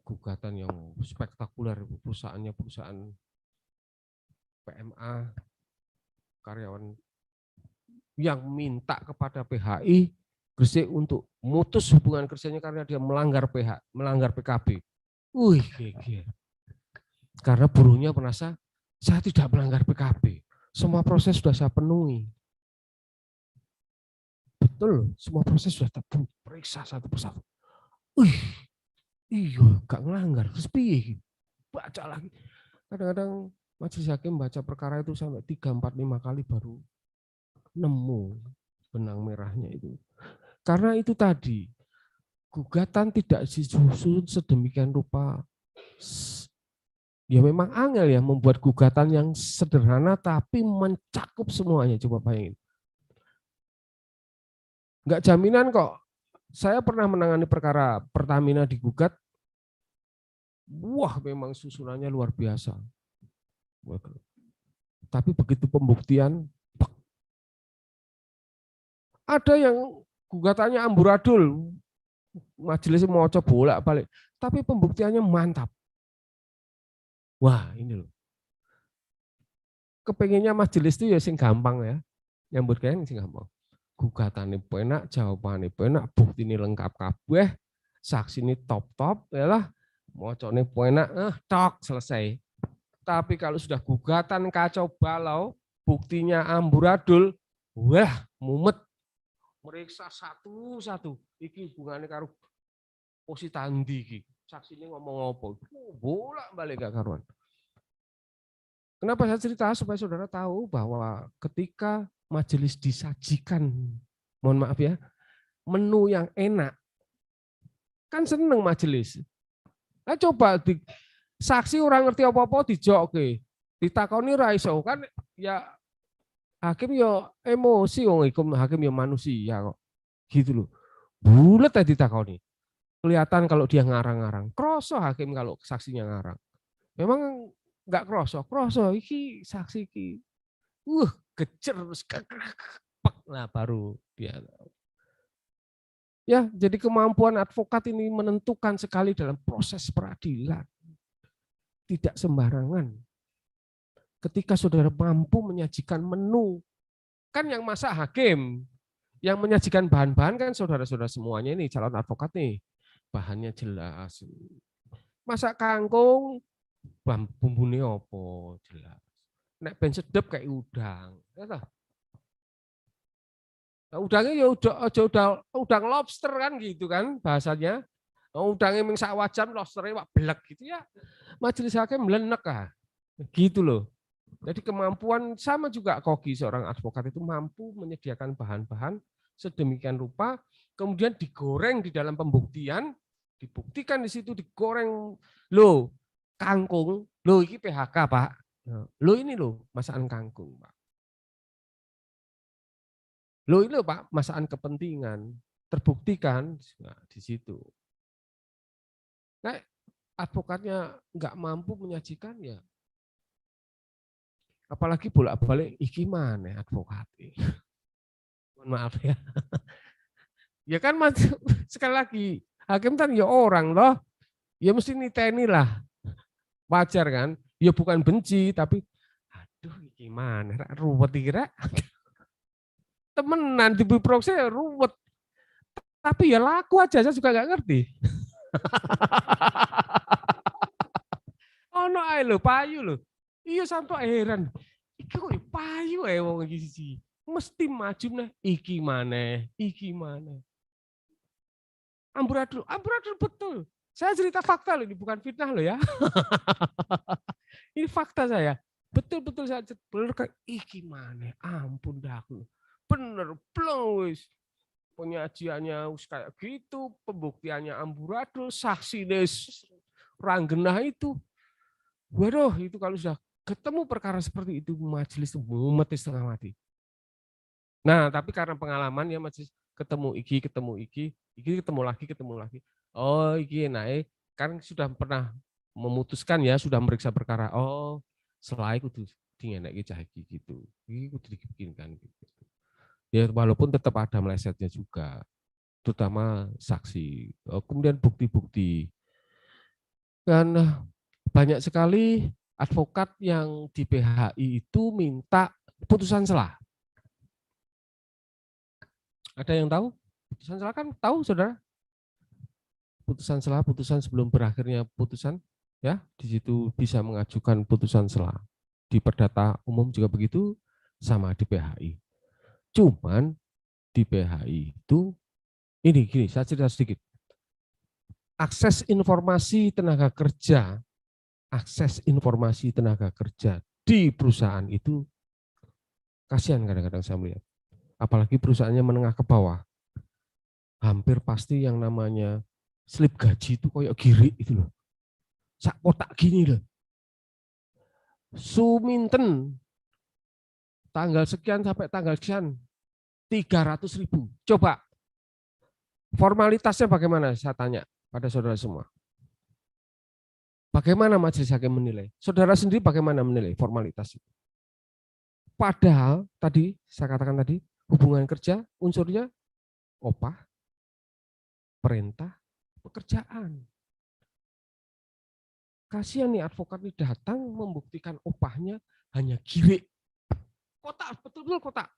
gugatan yang spektakuler, perusahaannya perusahaan PMA, karyawan yang minta kepada PHI Gresik untuk mutus hubungan kerjanya karena dia melanggar PKB. Karena buruhnya merasa saya tidak melanggar PKB, semua proses sudah saya penuhi. Betul, semua proses sudah terperiksa satu persatu. Iya, gak ngelanggar, terus piye? Baca lagi. Kadang-kadang majelis hakim baca perkara itu sampai 3, 4, 5 kali baru nemu benang merahnya itu. Karena itu tadi, gugatan tidak disusun sedemikian rupa. Ya memang angel ya membuat gugatan yang sederhana tapi mencakup semuanya. Coba bayangin. Enggak jaminan kok. Saya pernah menangani perkara Pertamina digugat. Wah, memang susunannya luar biasa. Tapi begitu pembuktian, ada yang gugatannya amburadul, majelis mau coba bolak-balik, tapi pembuktiannya mantap. Wah, ini loh. Kepengennya majelis itu ya sing gampang ya, nyambut gawe sing gampang. Gugatannya penak, jawabannya penak, bukti ini lengkap kabeh, saksi ini top-top, ya lah, mocone penak, tok selesai. Tapi kalau sudah gugatan kacau balau, buktinya amburadul, wah mumet. Meriksa satu-satu, iki hubungannya karo positandi iki. Saksi ini ngomong apa? Bolak-balik gak karuan. Kenapa saya cerita? Supaya saudara tahu bahwa ketika majelis disajikan, mohon maaf ya, menu yang enak, kan seneng majelis. Nah coba saksi orang ngerti apa-apa dijokke, ditakoni ra iso kan ya hakim yo emosi wong hakim yo manusia kok. Gitu loh. Bulet tadi ditakoni. Kelihatan kalau dia ngarang-ngarang. Kroso hakim kalau saksinya ngarang. Memang enggak kroso iki saksi iki. Gecer terus nah baru dia. Ya, jadi kemampuan advokat ini menentukan sekali dalam proses peradilan. Tidak sembarangan. Ketika saudara mampu menyajikan menu, kan yang masak hakim, yang menyajikan bahan-bahan kan saudara-saudara semuanya ini calon advokat nih, bahannya jelas. Masak kangkung, bumbunya apa jelas. Nek ben sedep kayak udang, nah, udangnya ya udang lobster kan gitu kan bahasanya. Udangnya ming sak wajan, lobsternya wak belek gitu ya. Majelis hakim melenek gitu loh. Jadi kemampuan sama juga Kogi, seorang advokat itu mampu menyediakan bahan-bahan sedemikian rupa, kemudian digoreng di dalam pembuktian, dibuktikan di situ digoreng, loh kangkung, loh ini PHK Pak, loh ini loh masakan kangkung Pak, loh ini loh Pak masakan kepentingan, terbuktikan nah, di situ. Nah, advokatnya nggak mampu menyajikan ya. Apalagi bolak-balik iki mana advokat. Mohon maaf ya. Ya kan Mas, sekali lagi hakim kan ya orang loh, ya mesti niteni lah, wajar kan? Ya bukan benci tapi aduh gimana ruwet kira temenan di proses ruwet, tapi ya laku aja saya juga nggak ngerti. Oh no ae lho payu lho. Iya sampe heran. Iki kok payu ae wong iki siji. Mesti maju neh iki maneh, iki maneh. Amburadul, amburadul betul. Saya cerita fakta loh, ini bukan fitnah loh ya. Ini fakta saya. Betul-betul saya bener kayak iki maneh. Ampun dah aku. Bener plong wis. Penyajiannya kayak gitu, pembuktiannya amburadul, saksi des ranggenah itu. Waduh, itu kalau sudah ketemu perkara seperti itu, majelis mumet setengah mati. Nah, tapi karena pengalaman ya majelis ketemu iki, ketemu lagi. Oh, iki naik kan sudah pernah memutuskan ya, sudah meriksa perkara. Oh, selai kudu dingenek cah iki gitu. Iki kudu dibikinkan gitu. Ya walaupun tetap ada melesetnya juga, terutama saksi. Kemudian bukti-bukti. Dan banyak sekali advokat yang di PHI itu minta putusan selah. Ada yang tahu? Putusan selah kan tahu saudara? Putusan selah, putusan sebelum berakhirnya putusan, ya di situ bisa mengajukan putusan selah. Di perdata umum juga begitu, sama di PHI. Cuman di PHI itu, ini gini, saya cerita sedikit. Akses informasi tenaga kerja di perusahaan itu kasihan kadang-kadang saya melihat. Apalagi perusahaannya menengah ke bawah. Hampir pasti yang namanya slip gaji itu kayak girik itu loh. Sak kotak gini loh. Suminten tanggal sekian sampai tanggal sekian 300.000. Coba formalitasnya bagaimana saya tanya pada saudara semua. Bagaimana majelis hakim menilai? Saudara sendiri bagaimana menilai formalitas itu? Padahal tadi saya katakan tadi hubungan kerja unsurnya opah, perintah, pekerjaan. Kasihan nih advokat ini datang membuktikan opahnya hanya girik. Kotak, betul-betul kotak.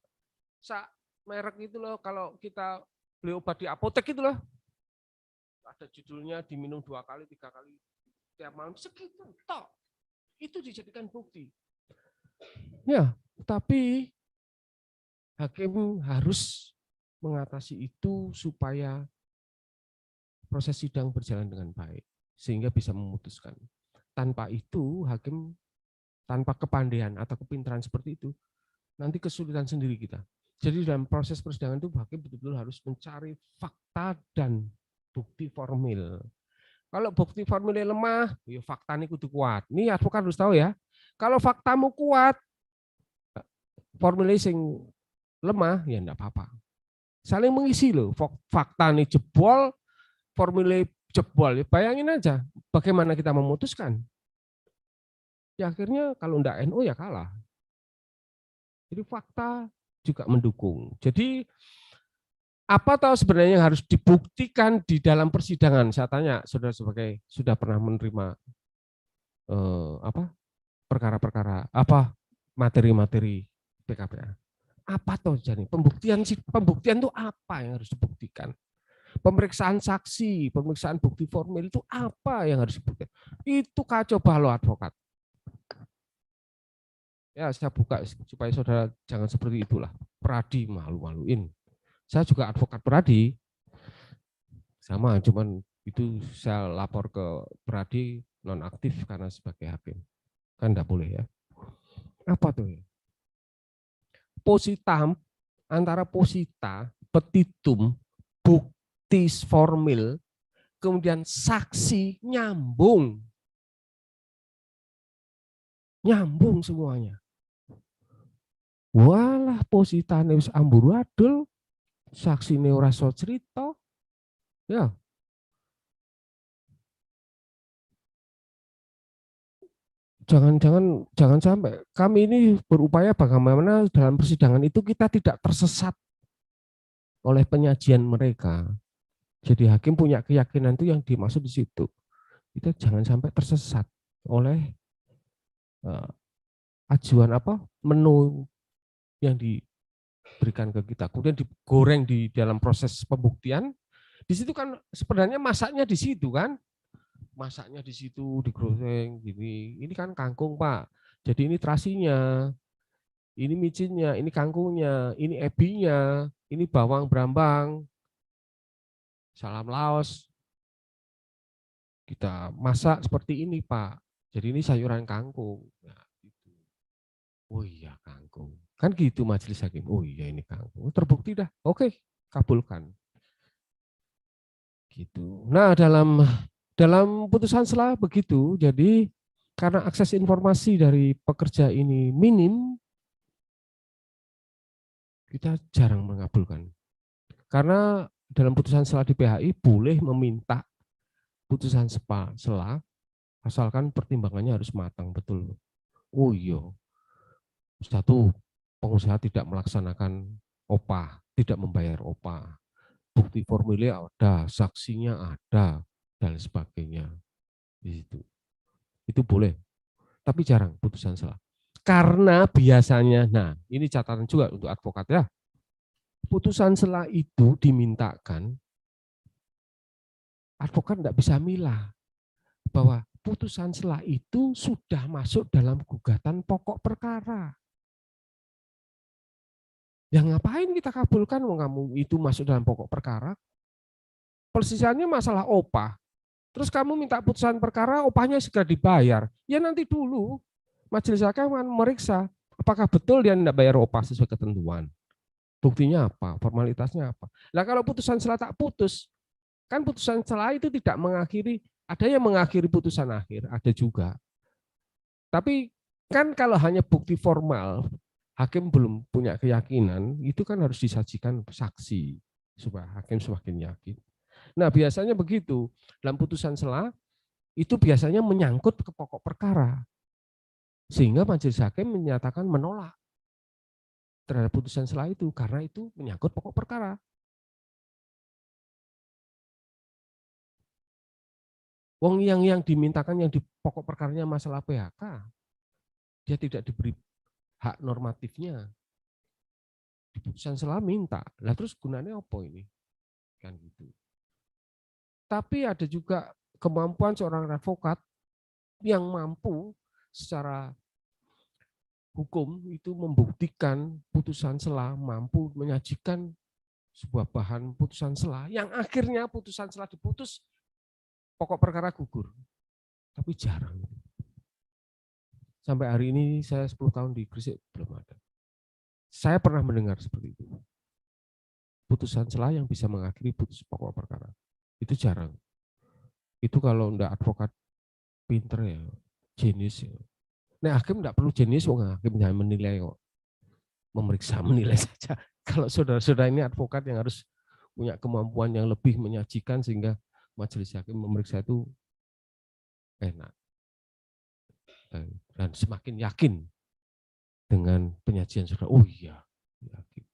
Merek itu loh, kalau kita beli obat di apotek itu loh. Ada judulnya diminum 2 kali, 3 kali tiap malam, segitu tok. Itu dijadikan bukti. Ya, tapi hakim harus mengatasi itu supaya proses sidang berjalan dengan baik sehingga bisa memutuskan. Tanpa itu hakim tanpa kepandaian atau kepintaran seperti itu nanti kesulitan sendiri kita. Jadi dalam proses persidangan itu hakim betul-betul harus mencari fakta dan bukti formil. Kalau bukti formilnya lemah, ya fakta ini kudu kuat. Ini advokat harus tahu ya. Kalau faktamu kuat, formilnya sing lemah, ya enggak apa-apa. Saling mengisi loh. Fakta ini jebol, formilnya jebol. Ya bayangin aja bagaimana kita memutuskan. Ya akhirnya kalau enggak NU ya kalah. Jadi fakta juga mendukung. Jadi apa tahu sebenarnya yang harus dibuktikan di dalam persidangan? Saya tanya, saudara sebagai sudah pernah menerima perkara-perkara, materi-materi PKPA. Apa toh jadi pembuktian itu apa yang harus dibuktikan? Pemeriksaan saksi, pemeriksaan bukti formil itu apa yang harus dibuktikan? Itu kacau balau advokat. Ya saya buka supaya saudara jangan seperti itulah. Peradi malu-maluin. Saya juga advokat peradi, sama, cuman itu saya lapor ke peradi nonaktif karena sebagai hakim. Kan enggak boleh ya. Apa tuh ya? Positam, antara posita, petitum, bukti formil, kemudian saksi nyambung. Nyambung semuanya. Walah positane wis amburadul, saksine ora iso cerita. Ya. Jangan sampai kami ini berupaya bagaimana dalam persidangan itu kita tidak tersesat. oleh penyajian mereka. Jadi hakim punya keyakinan itu yang dimaksud di situ. Itu jangan sampai tersesat oleh ajuan menu yang diberikan ke kita. Kemudian digoreng di dalam proses pembuktian. Di situ kan sebenarnya masaknya di situ kan. Masaknya di situ digoreng gini. Ini kan kangkung, Pak. Jadi ini terasinya. Ini micinnya, ini kangkungnya, ini ebinya, ini bawang brambang, salam Laos. Kita masak seperti ini, Pak. Jadi ini sayuran kangkung. Nah, gitu. Oh iya, kangkung. Kan gitu majelis hakim. Oh iya, ini kangkung. Terbukti dah. Oke, kabulkan. Gitu. Nah, dalam putusan sela begitu. Jadi karena akses informasi dari pekerja ini minim, kita jarang mengabulkan. Karena dalam putusan sela di PHI boleh meminta putusan sela asalkan pertimbangannya harus matang betul. Oh iya, satu, pengusaha tidak melaksanakan OPA, tidak membayar OPA, bukti formulir ada, saksinya ada, dan sebagainya. Itu boleh, tapi jarang putusan sela. Karena biasanya, nah ini catatan juga untuk advokat ya, putusan sela itu dimintakan, advokat tidak bisa milah bahwa putusan sela itu sudah masuk dalam gugatan pokok perkara. Yang ngapain kita kabulkan, kamu itu masuk dalam pokok perkara, persisannya masalah OPA. Terus kamu minta putusan perkara, OPA-nya segera dibayar. Ya nanti dulu majelis hakim akan meriksa apakah betul dia tidak bayar OPA sesuai ketentuan. Buktinya apa? Formalitasnya apa? Nah kalau putusan sela tak putus, kan putusan sela itu tidak mengakhiri, ada yang mengakhiri putusan akhir, ada juga. Tapi kan kalau hanya bukti formal, hakim belum punya keyakinan, itu kan harus disajikan saksi supaya hakim semakin yakin. Nah biasanya begitu, dalam putusan sela itu biasanya menyangkut ke pokok perkara, sehingga majelis hakim menyatakan menolak terhadap putusan sela itu karena itu menyangkut pokok perkara. Wong yang dimintakan yang di pokok perkaranya masalah PHK, dia tidak diberi hak normatifnya. Di putusan sela minta, lah terus gunanya apa ini? Kan gitu. Tapi ada juga kemampuan seorang advokat yang mampu secara hukum itu membuktikan putusan sela, mampu menyajikan sebuah bahan putusan sela yang akhirnya putusan sela diputus, pokok perkara gugur. Tapi jarang. Sampai hari ini saya 10 tahun di Gresik belum ada. Saya pernah mendengar seperti itu. Putusan sela yang bisa mengakhiri putus pokok perkara. Itu jarang. Itu kalau enggak advokat pinter ya, jenius ya. Nah, hakim enggak perlu jenius, hakim hanya menilai kok. Memeriksa, menilai saja. Kalau saudara-saudara ini advokat yang harus punya kemampuan yang lebih menyajikan sehingga majelis hakim memeriksa itu enak. Dan semakin yakin dengan penyajian saudara. Oh iya, yakin.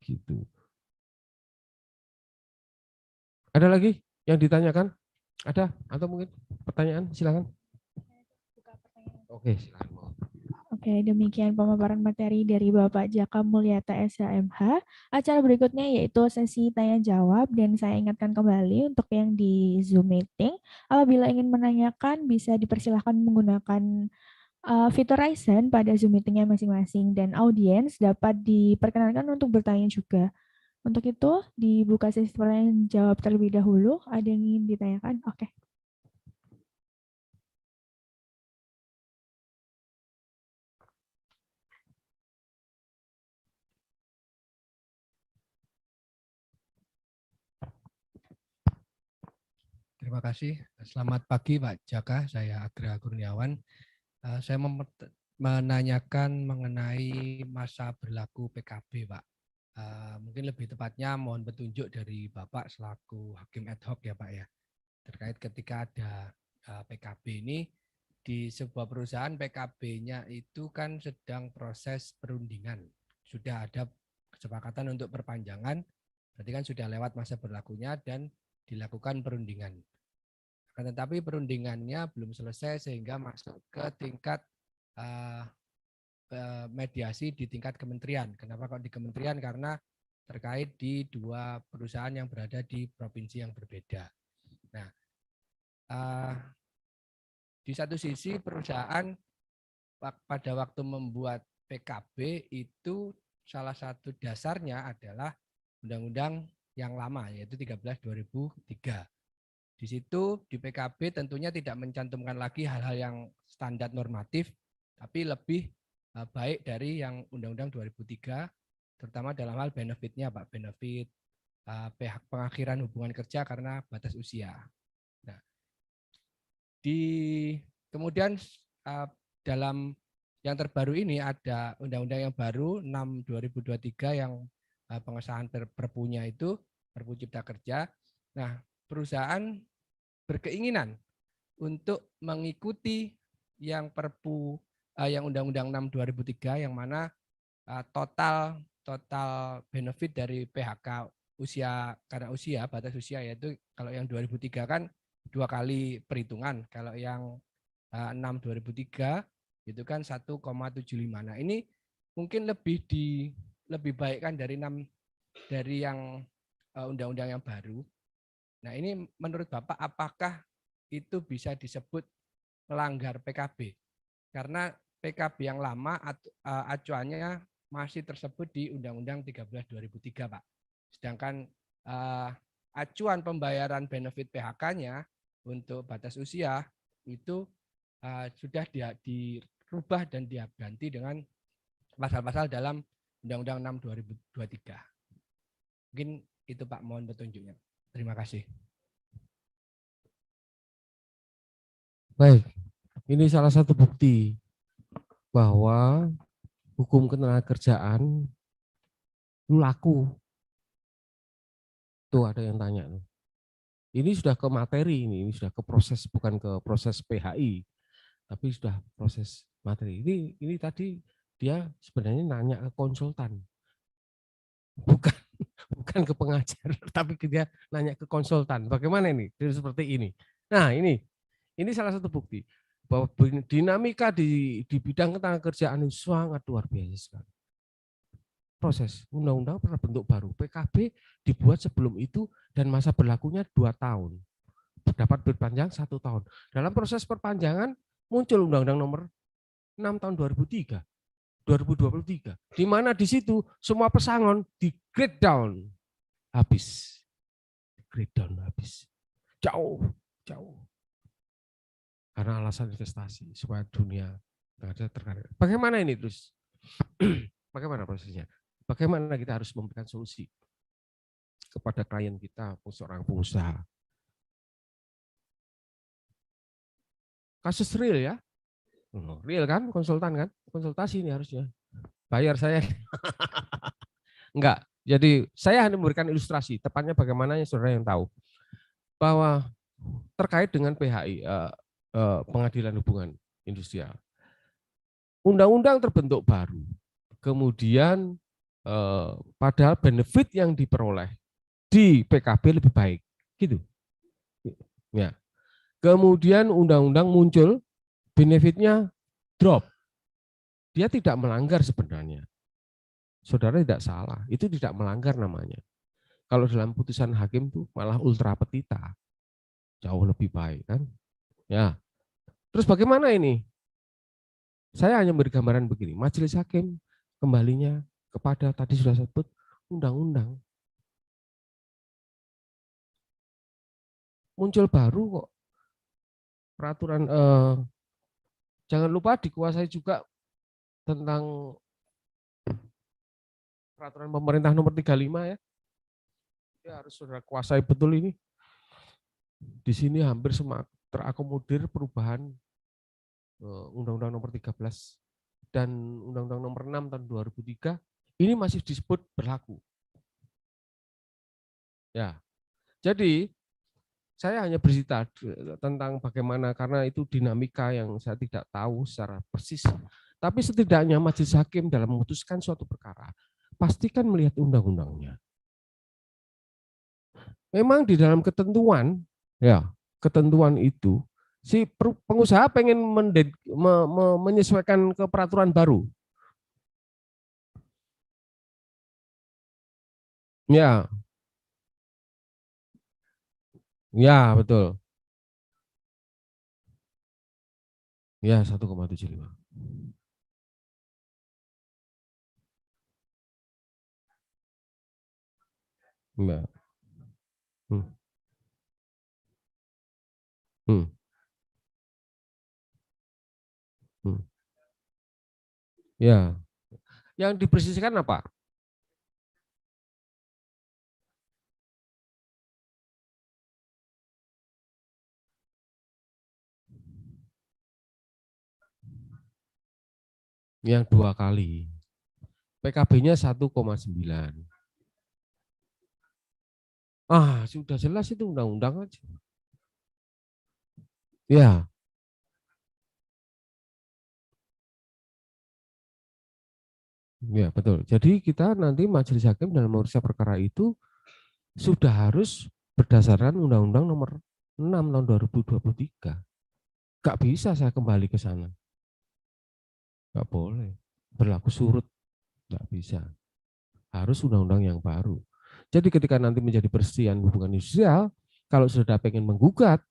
Gitu. Ada lagi yang ditanyakan? Ada? Atau mungkin pertanyaan? Silakan. Oke, silakan. Oke, demikian pemaparan materi dari Bapak Jaka Mulyata SHMH. Acara berikutnya yaitu sesi tanya jawab dan saya ingatkan kembali untuk yang di Zoom meeting, apabila ingin menanyakan bisa dipersilahkan menggunakan fitur Raise Hand pada Zoom meetingnya masing-masing dan audiens dapat diperkenankan untuk bertanya juga. Untuk itu dibuka sesi pertanyaan jawab terlebih dahulu. Ada yang ingin ditanyakan? Oke. Terima kasih. Selamat pagi Pak Jaka, saya Agra Kurniawan. Saya menanyakan mengenai masa berlaku PKB Pak. Mungkin lebih tepatnya mohon petunjuk dari Bapak selaku Hakim ad hoc ya Pak ya. Terkait ketika ada PKB ini, di sebuah perusahaan PKB-nya itu kan sedang proses perundingan. Sudah ada kesepakatan untuk perpanjangan, Berarti kan sudah lewat masa berlakunya dan dilakukan perundingan. Akan tetapi perundingannya belum selesai sehingga masuk ke tingkat mediasi di tingkat kementerian. Kenapa kok di kementerian? Karena terkait di dua perusahaan yang berada di provinsi yang berbeda. Nah, di satu sisi perusahaan pada waktu membuat PKB itu salah satu dasarnya adalah undang-undang yang lama yaitu 13/2003. Di situ di PKB tentunya tidak mencantumkan lagi hal-hal yang standar normatif, tapi lebih baik dari yang Undang-Undang 2003, terutama dalam hal benefitnya, Pak, benefit pengakhiran hubungan kerja karena batas usia. Nah, kemudian dalam yang terbaru ini ada undang-undang yang baru 6/2023 yang pengesahan perpunya itu Perpu Cipta Kerja. Nah, perusahaan berkeinginan untuk mengikuti yang Perpu yang Undang-Undang 6/2003 yang mana total benefit dari PHK usia karena usia batas usia yaitu kalau yang 2003 kan 2 kali perhitungan, kalau yang 6/2003 itu kan 1,75. Nah, ini mungkin lebih baik kan dari yang undang-undang yang baru. Nah, ini menurut Bapak apakah itu bisa disebut melanggar PKB? Karena PKB yang lama acuannya masih tersebut di Undang-Undang 13/2003, Pak. Sedangkan acuan pembayaran benefit PHK-nya untuk batas usia itu sudah dirubah dan diganti dengan pasal-pasal dalam Undang-Undang 6/2023. Mungkin itu Pak, mohon petunjuknya. Terima kasih. Baik, ini salah satu bukti bahwa hukum ketenagakerjaan itu laku. Tuh ada yang tanya. Ini sudah ke materi, ini sudah ke proses, bukan ke proses PHI, tapi sudah proses materi. Ini tadi dia sebenarnya nanya ke konsultan, bukan ke pengajar, tapi dia nanya ke konsultan. Bagaimana ini? Seperti ini. Nah, ini salah satu bukti bahwa dinamika di bidang ketenagakerjaan itu sangat luar biasa sekali. Proses undang-undang pernah bentuk baru, PKB dibuat sebelum itu dan masa berlakunya 2 tahun. Dapat berpanjang 1 tahun. Dalam proses perpanjangan muncul Undang-Undang Nomor 6 tahun 2023, di mana di situ semua pesangon di grade down habis. Jauh. Karena alasan investasi supaya dunia terkait. Bagaimana ini terus? Bagaimana prosesnya? Bagaimana kita harus memberikan solusi kepada klien kita, seorang pengusaha. Kasus real ya, real kan, konsultan kan, konsultasi ini harusnya. Bayar saya. Enggak, jadi saya hanya memberikan ilustrasi, tepatnya bagaimana saudara yang tahu. Bahwa terkait dengan PHI, pengadilan hubungan industrial. Undang-undang terbentuk baru, kemudian padahal benefit yang diperoleh di PKB lebih baik, gitu. Ya. Kemudian undang-undang muncul, benefitnya drop. Dia tidak melanggar sebenarnya. Saudara tidak salah, itu tidak melanggar namanya. Kalau dalam putusan hakim itu malah ultra petita, jauh lebih baik kan. Ya. Terus bagaimana ini? Saya hanya beri gambaran begini, majelis hakim kembalinya kepada tadi sudah sebut undang-undang. Muncul baru kok peraturan, jangan lupa dikuasai juga tentang peraturan pemerintah nomor 35 ya. Ya harus sudah kuasai betul ini. Di sini hampir semua terakomodir perubahan Undang-Undang nomor 13 dan Undang-Undang nomor 6 tahun 2003 ini masih disebut berlaku. Ya. Jadi saya hanya bercerita tentang bagaimana, karena itu dinamika yang saya tidak tahu secara persis. Tapi setidaknya majelis hakim dalam memutuskan suatu perkara, pastikan melihat undang-undangnya. memang di dalam ketentuan, ya ketentuan itu si pengusaha pengen menyesuaikan ke peraturan baru. Ya, ya betul. Ya 1,75. Ya. Hmm. Hmm. Hmm. Ya, yang dipresisikan apa? Yang 2 kali. PKB-nya 1,9. Ah, sudah jelas itu undang-undang aja. Ya, ya betul. Jadi kita nanti majelis hakim dalam memeriksa perkara itu sudah harus berdasarkan Undang-Undang Nomor 6 tahun 2023. Gak bisa saya kembali ke sana. Gak boleh. Berlaku surut. Gak bisa. Harus undang-undang yang baru. Jadi ketika nanti menjadi persisian hubungan industrial, kalau sudah pengen menggugat,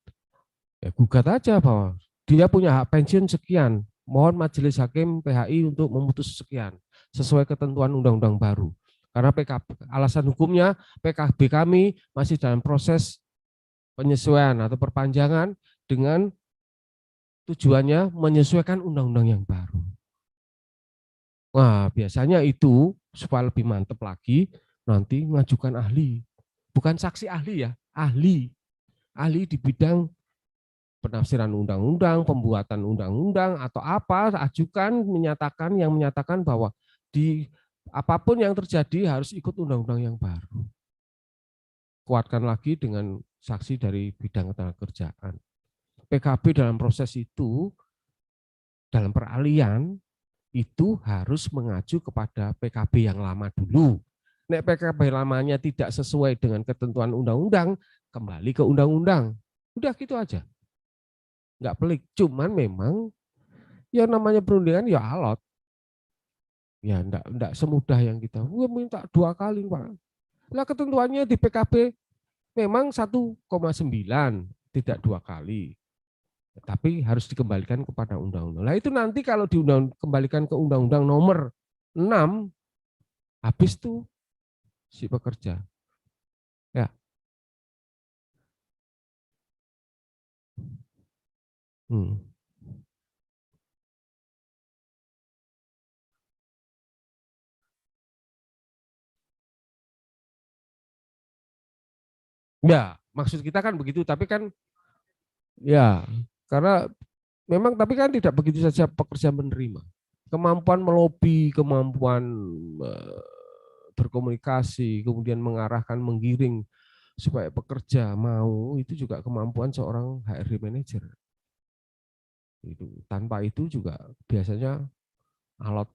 ya gugat aja bahwa dia punya hak pensiun sekian. Mohon majelis hakim PHI untuk memutus sekian sesuai ketentuan undang-undang baru. Karena alasan hukumnya PKB kami masih dalam proses penyesuaian atau perpanjangan dengan tujuannya menyesuaikan undang-undang yang baru. Nah, biasanya itu supaya lebih mantap lagi nanti mengajukan ahli. Bukan saksi ahli ya, ahli. Ahli di bidang penafsiran undang-undang, pembuatan undang-undang atau apa, ajukan menyatakan bahwa di apapun yang terjadi harus ikut undang-undang yang baru. Kuatkan lagi dengan saksi dari bidang ketenagakerjaan. PKB dalam proses itu, dalam peralihan, itu harus mengacu kepada PKB yang lama dulu. Nek PKB lamanya tidak sesuai dengan ketentuan undang-undang, kembali ke undang-undang. Udah gitu aja. Nggak pelik, cuman memang ya namanya perundingan ya alot. Ya enggak semudah yang kita, minta 2 kali, Pak. Lah ketentuannya di PKB memang 1,9, tidak 2 kali. Tapi harus dikembalikan kepada undang-undang. Nah itu nanti kalau kembalikan ke undang-undang nomor 6, habis tuh si pekerja. Ya. Hmm. Ya, maksud kita kan begitu, tapi kan ya karena memang tapi kan tidak begitu saja pekerja menerima. Kemampuan melobi, kemampuan berkomunikasi, kemudian mengarahkan, menggiring supaya pekerja mau, itu juga kemampuan seorang HRD manager. Itu tanpa itu juga biasanya alot,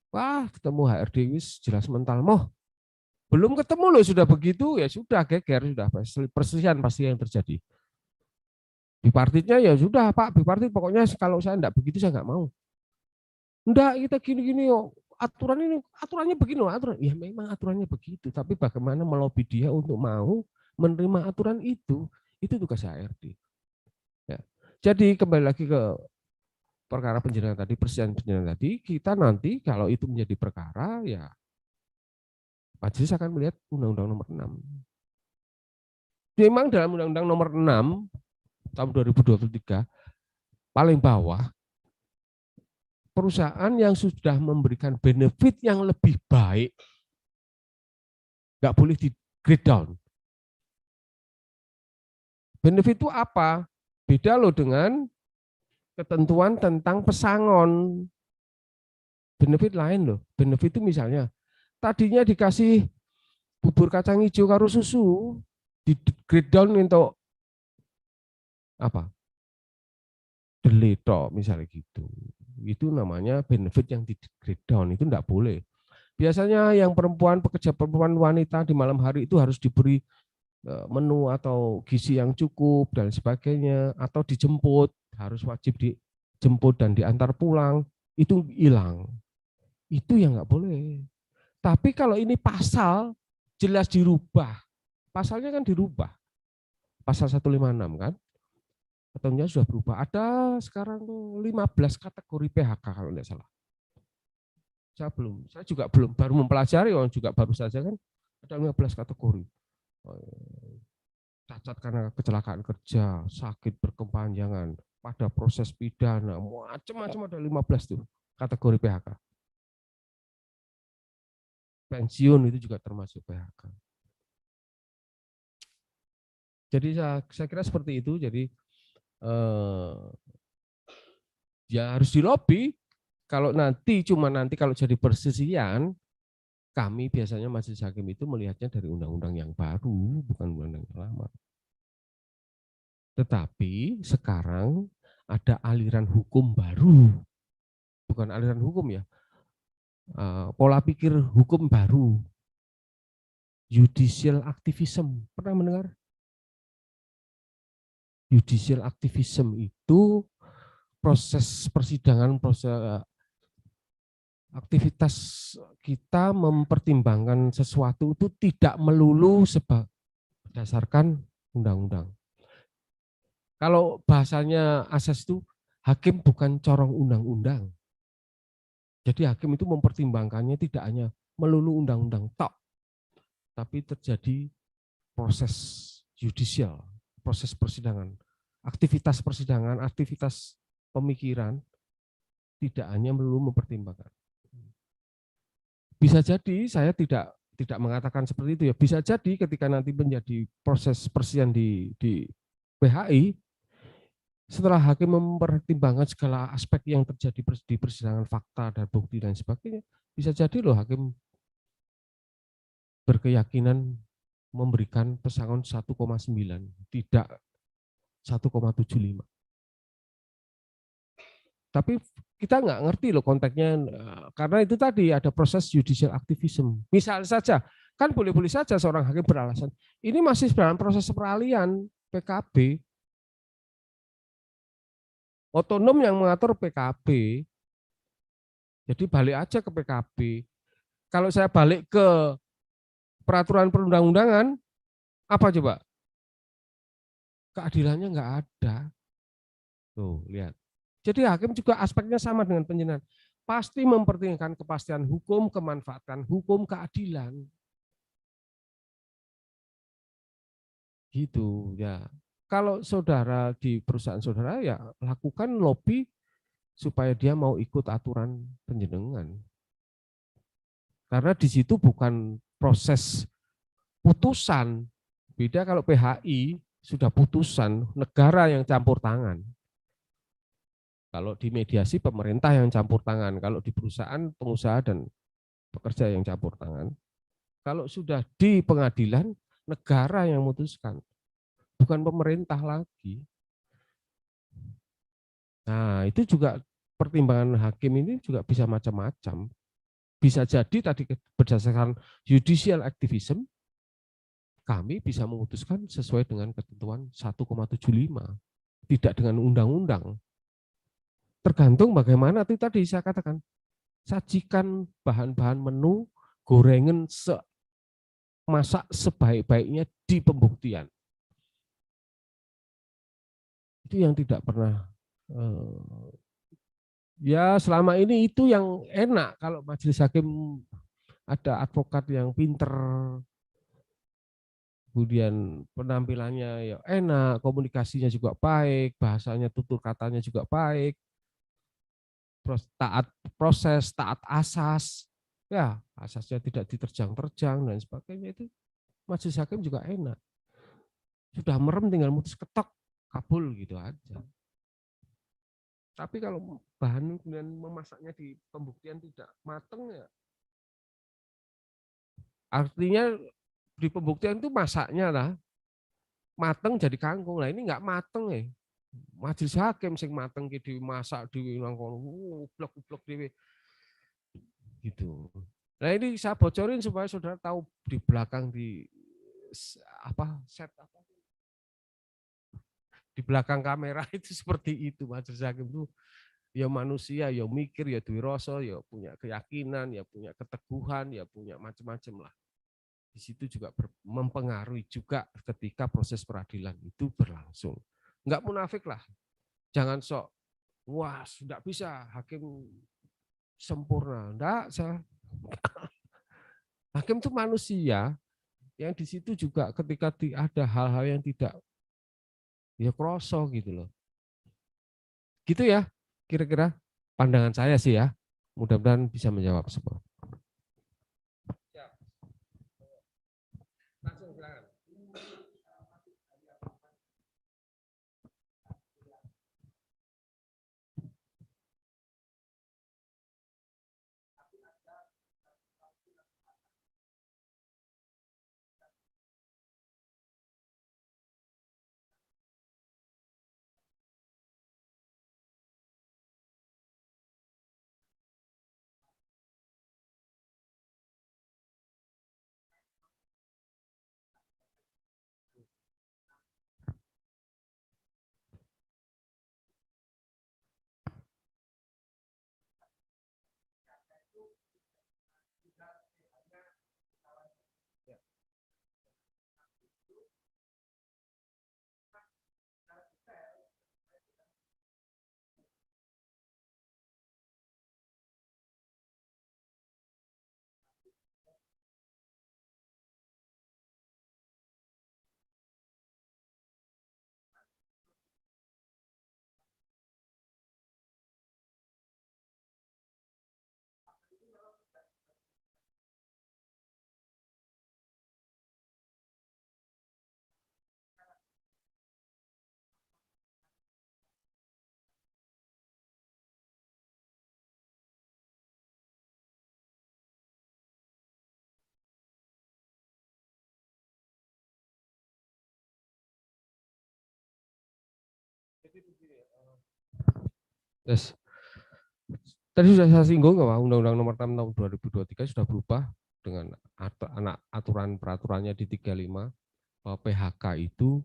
wah ketemu HRD wis jelas mental, moh belum ketemu loh sudah begitu, ya sudah geger, sudah perselisihan pasti yang terjadi. Bipartitnya ya sudah Pak, bipartit pokoknya kalau saya enggak begitu saya enggak mau. Enggak, kita gini-gini oh, aturannya begini loh, aturan. Ya memang aturannya begitu, tapi bagaimana melobi dia untuk mau menerima aturan itu tugas HRD. Ya. Jadi kembali lagi ke perkara penjelasan tadi, persidangan penjelasan tadi, kita nanti kalau itu menjadi perkara, ya majelis akan melihat Undang-Undang Nomor 6. Memang dalam Undang-Undang Nomor 6 tahun 2023 paling bawah, perusahaan yang sudah memberikan benefit yang lebih baik nggak boleh di grade down. Benefit itu apa? Beda loh dengan ketentuan tentang pesangon. Benefit lain loh. Benefit itu misalnya tadinya dikasih bubur kacang hijau karo susu, di grade down untuk apa? Deleto misalnya gitu. Itu namanya benefit yang di grade down, itu enggak boleh. Biasanya yang perempuan, pekerja perempuan wanita di malam hari itu harus diberi menu atau gizi yang cukup dan sebagainya, atau dijemput, harus wajib dijemput dan diantar pulang, itu hilang. Itu yang nggak boleh. Tapi kalau ini pasal jelas dirubah, pasalnya kan dirubah, pasal 156 kan, ketentuannya sudah berubah. Ada sekarang 15 kategori PHK kalau tidak salah. Saya juga belum, baru mempelajari, orang juga baru saja kan, ada 15 kategori. Cacat karena kecelakaan kerja, sakit berkepanjangan, pada proses pidana, macam-macam ada 15 tuh kategori PHK. Pensiun itu juga termasuk PHK. Jadi saya kira seperti itu. Jadi ya harus dilobi. Kalau nanti kalau jadi persisian, kami biasanya majelis hakim itu melihatnya dari undang-undang yang baru, bukan undang-undang yang lama. Tetapi sekarang ada aliran hukum baru, bukan aliran hukum ya, pola pikir hukum baru, judicial activism. Pernah mendengar? Judicial activism itu proses persidangan, proses aktivitas kita mempertimbangkan sesuatu itu tidak melulu berdasarkan undang-undang. Kalau bahasanya asas itu, hakim bukan corong undang-undang. Jadi hakim itu mempertimbangkannya tidak hanya melulu undang-undang tok, tapi terjadi proses judicial, proses persidangan, aktivitas persidangan, aktivitas pemikiran, tidak hanya melulu mempertimbangkan. Bisa jadi saya tidak mengatakan seperti itu ya. Bisa jadi ketika nanti menjadi proses persidangan di PHI, setelah hakim mempertimbangkan segala aspek yang terjadi di persidangan, fakta dan bukti dan sebagainya, bisa jadi loh hakim berkeyakinan memberikan pesangon 1,9, tidak 1,75. Tapi kita nggak ngerti loh konteksnya, karena itu tadi ada proses judicial activism. Misal saja, kan boleh-boleh saja seorang hakim beralasan, ini masih dalam proses peralihan PKB, otonom yang mengatur PKB, jadi balik aja ke PKB. Kalau saya balik ke peraturan perundang-undangan, apa coba? Keadilannya nggak ada. Tuh, lihat. Jadi hakim juga aspeknya sama dengan penyidikan. Pasti mempertimbangkan kepastian hukum, kemanfaatan hukum, keadilan. Gitu ya. Kalau saudara di perusahaan saudara ya lakukan lobby supaya dia mau ikut aturan penjenengan. Karena di situ bukan proses putusan. Beda kalau PHI sudah putusan, negara yang campur tangan. Kalau di mediasi pemerintah yang campur tangan, kalau di perusahaan pengusaha dan pekerja yang campur tangan. Kalau sudah di pengadilan, negara yang memutuskan, bukan pemerintah lagi. Nah, itu juga pertimbangan hakim ini juga bisa macam-macam. Bisa jadi tadi berdasarkan judicial activism, kami bisa memutuskan sesuai dengan ketentuan 1,75, tidak dengan undang-undang. Tergantung bagaimana itu tadi saya katakan, sajikan bahan-bahan menu, gorengan, masak sebaik-baiknya di pembuktian. Itu yang tidak pernah, ya selama ini itu yang enak kalau majelis hakim ada advokat yang pinter, kemudian penampilannya ya enak, komunikasinya juga baik, bahasanya tutur katanya juga baik, taat proses, taat asas, ya asasnya tidak diterjang-terjang dan sebagainya, itu majelis hakim juga enak. Sudah merem tinggal mutus ketok, kabul gitu aja. Tapi kalau bahan kemudian memasaknya di pembuktian tidak mateng ya, artinya di pembuktian itu masaknya lah mateng jadi kangkung. Lah ini nggak mateng ya. Majelis hakim sing mateng ki dimasak dhewe nang kono, ublek-ublek dhewe. Gitu. Nah ini saya bocorin supaya saudara tahu di belakang di set apa di belakang kamera itu seperti itu. Majelis hakim itu ya manusia, ya mikir, ya duwe rasa, ya punya keyakinan, ya punya keteguhan, ya punya macam-macam lah. Di situ juga mempengaruhi juga ketika proses peradilan itu berlangsung. Enggak munafik lah. Jangan sok, wah sudah bisa hakim sempurna. Enggak, hakim itu manusia yang di situ juga ketika ada hal-hal yang tidak ya kroso gitu loh. Gitu ya, kira-kira pandangan saya sih ya. Mudah-mudahan bisa menjawab semua. Langsung silakan. Yes. Tadi sudah saya singgung bahwa Undang-Undang Nomor 6 Tahun 2023 sudah berubah dengan aturan peraturannya di 35 bahwa PHK itu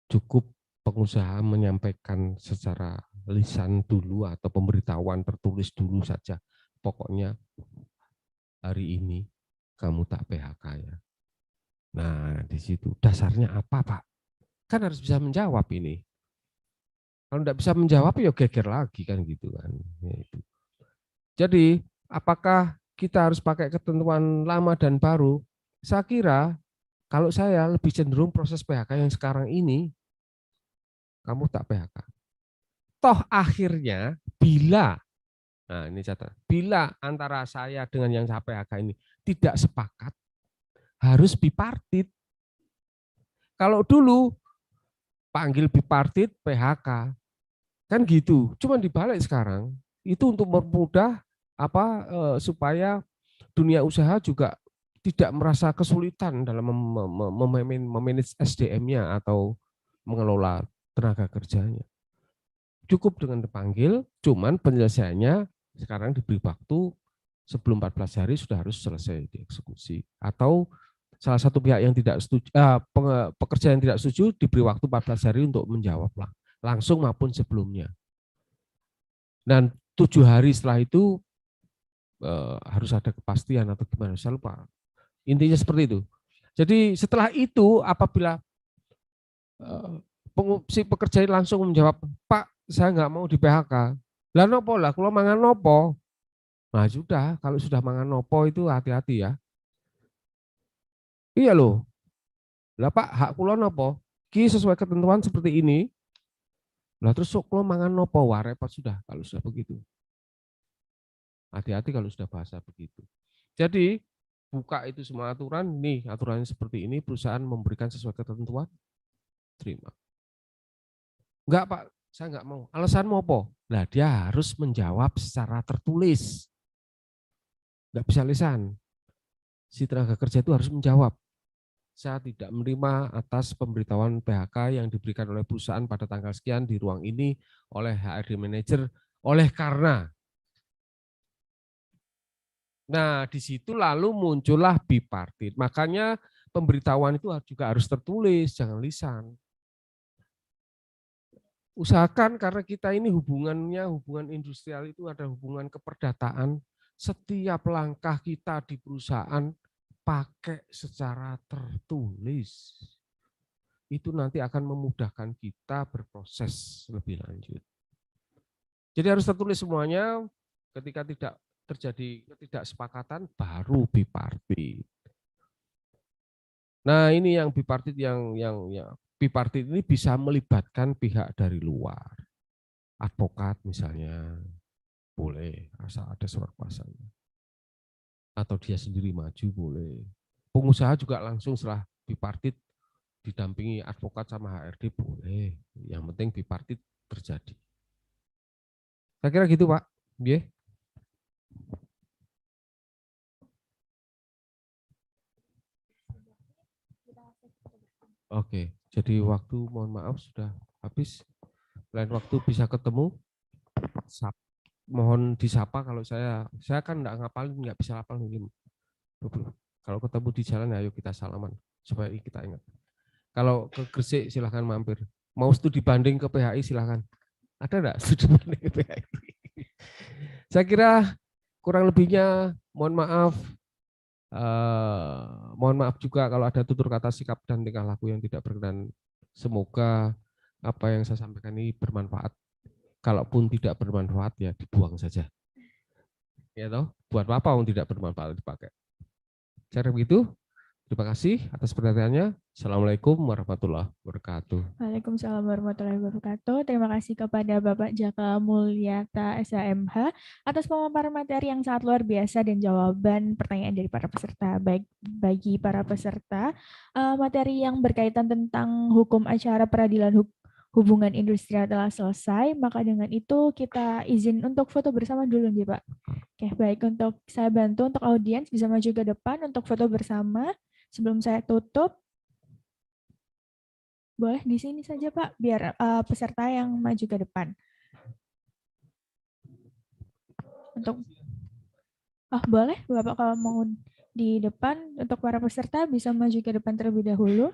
cukup pengusaha menyampaikan secara lisan dulu atau pemberitahuan tertulis dulu saja. Pokoknya hari ini kamu tak PHK ya. Nah, di situ dasarnya apa, Pak? Kan harus bisa menjawab ini. Kalau tidak bisa menjawab ya geger lagi kan gitu kan. Jadi apakah kita harus pakai ketentuan lama dan baru? Saya kira kalau saya lebih cenderung proses PHK yang sekarang ini kamu tak PHK. Toh akhirnya bila, nah ini catat, bila antara saya dengan yang saya PHK ini tidak sepakat, harus bipartit. Kalau dulu panggil bipartit PHK, kan gitu. Cuman dibalik sekarang itu untuk mempermudah supaya dunia usaha juga tidak merasa kesulitan dalam memanage SDM-nya atau mengelola tenaga kerjanya. Cukup dengan dipanggil, cuman penyelesaiannya sekarang diberi waktu sebelum 14 hari sudah harus selesai dieksekusi. Atau salah satu pihak yang tidak setuju, pekerja yang tidak setuju diberi waktu 14 hari untuk menjawab langsung maupun sebelumnya. Dan 7 hari setelah itu harus ada kepastian atau gimana, saya lupa. Intinya seperti itu. Jadi setelah itu apabila si pekerja langsung menjawab, Pak, saya nggak mau di PHK. Lah nopo lah, kalau mangan nopo. Nah sudah, kalau sudah mangan nopo itu hati-hati ya. Iya loh. Lah Pak, hak kula nopo? Ki sesuai ketentuan seperti ini. Lah terus kula mangan nopo? Wah repot sudah kalau sudah begitu. Hati-hati kalau sudah bahasa begitu. Jadi buka itu semua aturan, nih aturannya seperti ini, perusahaan memberikan sesuai ketentuan, terima. Enggak Pak, saya enggak mau. Alasanmu apa? Nah dia harus menjawab secara tertulis. Enggak bisa lisan. Si tenaga kerja itu harus menjawab. Saya tidak menerima atas pemberitahuan PHK yang diberikan oleh perusahaan pada tanggal sekian di ruang ini oleh HRD manager oleh karena. Nah, di situ lalu muncullah bipartit. Makanya pemberitahuan itu juga harus tertulis, jangan lisan. Usahakan karena kita ini hubungan industrial itu ada hubungan keperdataan. Setiap langkah kita di perusahaan pakai secara tertulis. Itu nanti akan memudahkan kita berproses lebih lanjut. Jadi harus tertulis semuanya. Ketika tidak terjadi ketidaksepakatan baru bipartit. Nah ini yang bipartit bipartit ini bisa melibatkan pihak dari luar. Advokat misalnya, boleh, asal ada surat kuasanya. Atau dia sendiri maju, boleh. Pengusaha juga langsung setelah bipartit didampingi advokat sama HRD, boleh. Yang penting bipartit terjadi. Saya kira gitu Pak. Yeah. Oke, jadi waktu mohon maaf sudah habis. Lain waktu bisa ketemu. Mohon disapa kalau saya kan nggak ngapalin, nggak bisa hafal mungkin. Kalau ketemu di jalan, ayo kita salaman supaya kita ingat. Kalau ke Gresik silahkan mampir. Mau studi banding ke PHI silahkan. Ada nggak studi banding ke PHI? Saya kira kurang lebihnya mohon maaf. Mohon maaf juga kalau ada tutur kata, sikap dan tingkah laku yang tidak berkenan. Semoga apa yang saya sampaikan ini bermanfaat. Kalaupun tidak bermanfaat ya dibuang saja. Ya toh, buat apa yang tidak bermanfaat dipakai. Cara begitu. Terima kasih atas perhatiannya. Assalamualaikum warahmatullahi wabarakatuh. Waalaikumsalam warahmatullahi wabarakatuh. Terima kasih kepada Bapak Jaka Mulyata SHMH atas pemaparan materi yang sangat luar biasa dan jawaban pertanyaan dari para peserta. Baik bagi para peserta, materi yang berkaitan tentang hukum acara peradilan hubungan industrial telah selesai, maka dengan itu kita izin untuk foto bersama dulu nih Pak. Oke, baik, untuk saya bantu untuk audiens bisa maju ke depan untuk foto bersama. Sebelum saya tutup, boleh di sini saja Pak, biar peserta yang maju ke depan. Untuk, boleh Bapak kalau mau di depan, untuk para peserta bisa maju ke depan terlebih dahulu.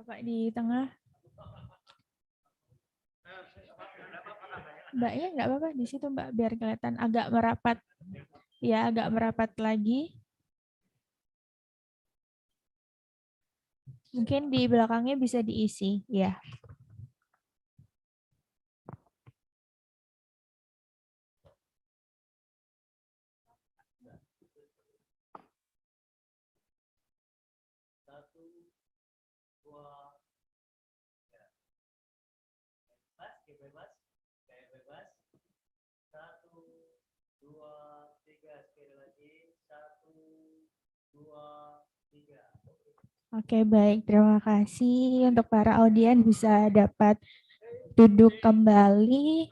Bapak di tengah. Mbaknya nggak apa-apa di situ Mbak, biar kelihatan agak merapat. Ya, agak merapat lagi. Mungkin di belakangnya bisa diisi, ya. Bebas. 1, 2, 3, sekali lagi. 1, 2, 3. Oke, baik. Terima kasih untuk para audiens bisa dapat duduk kembali.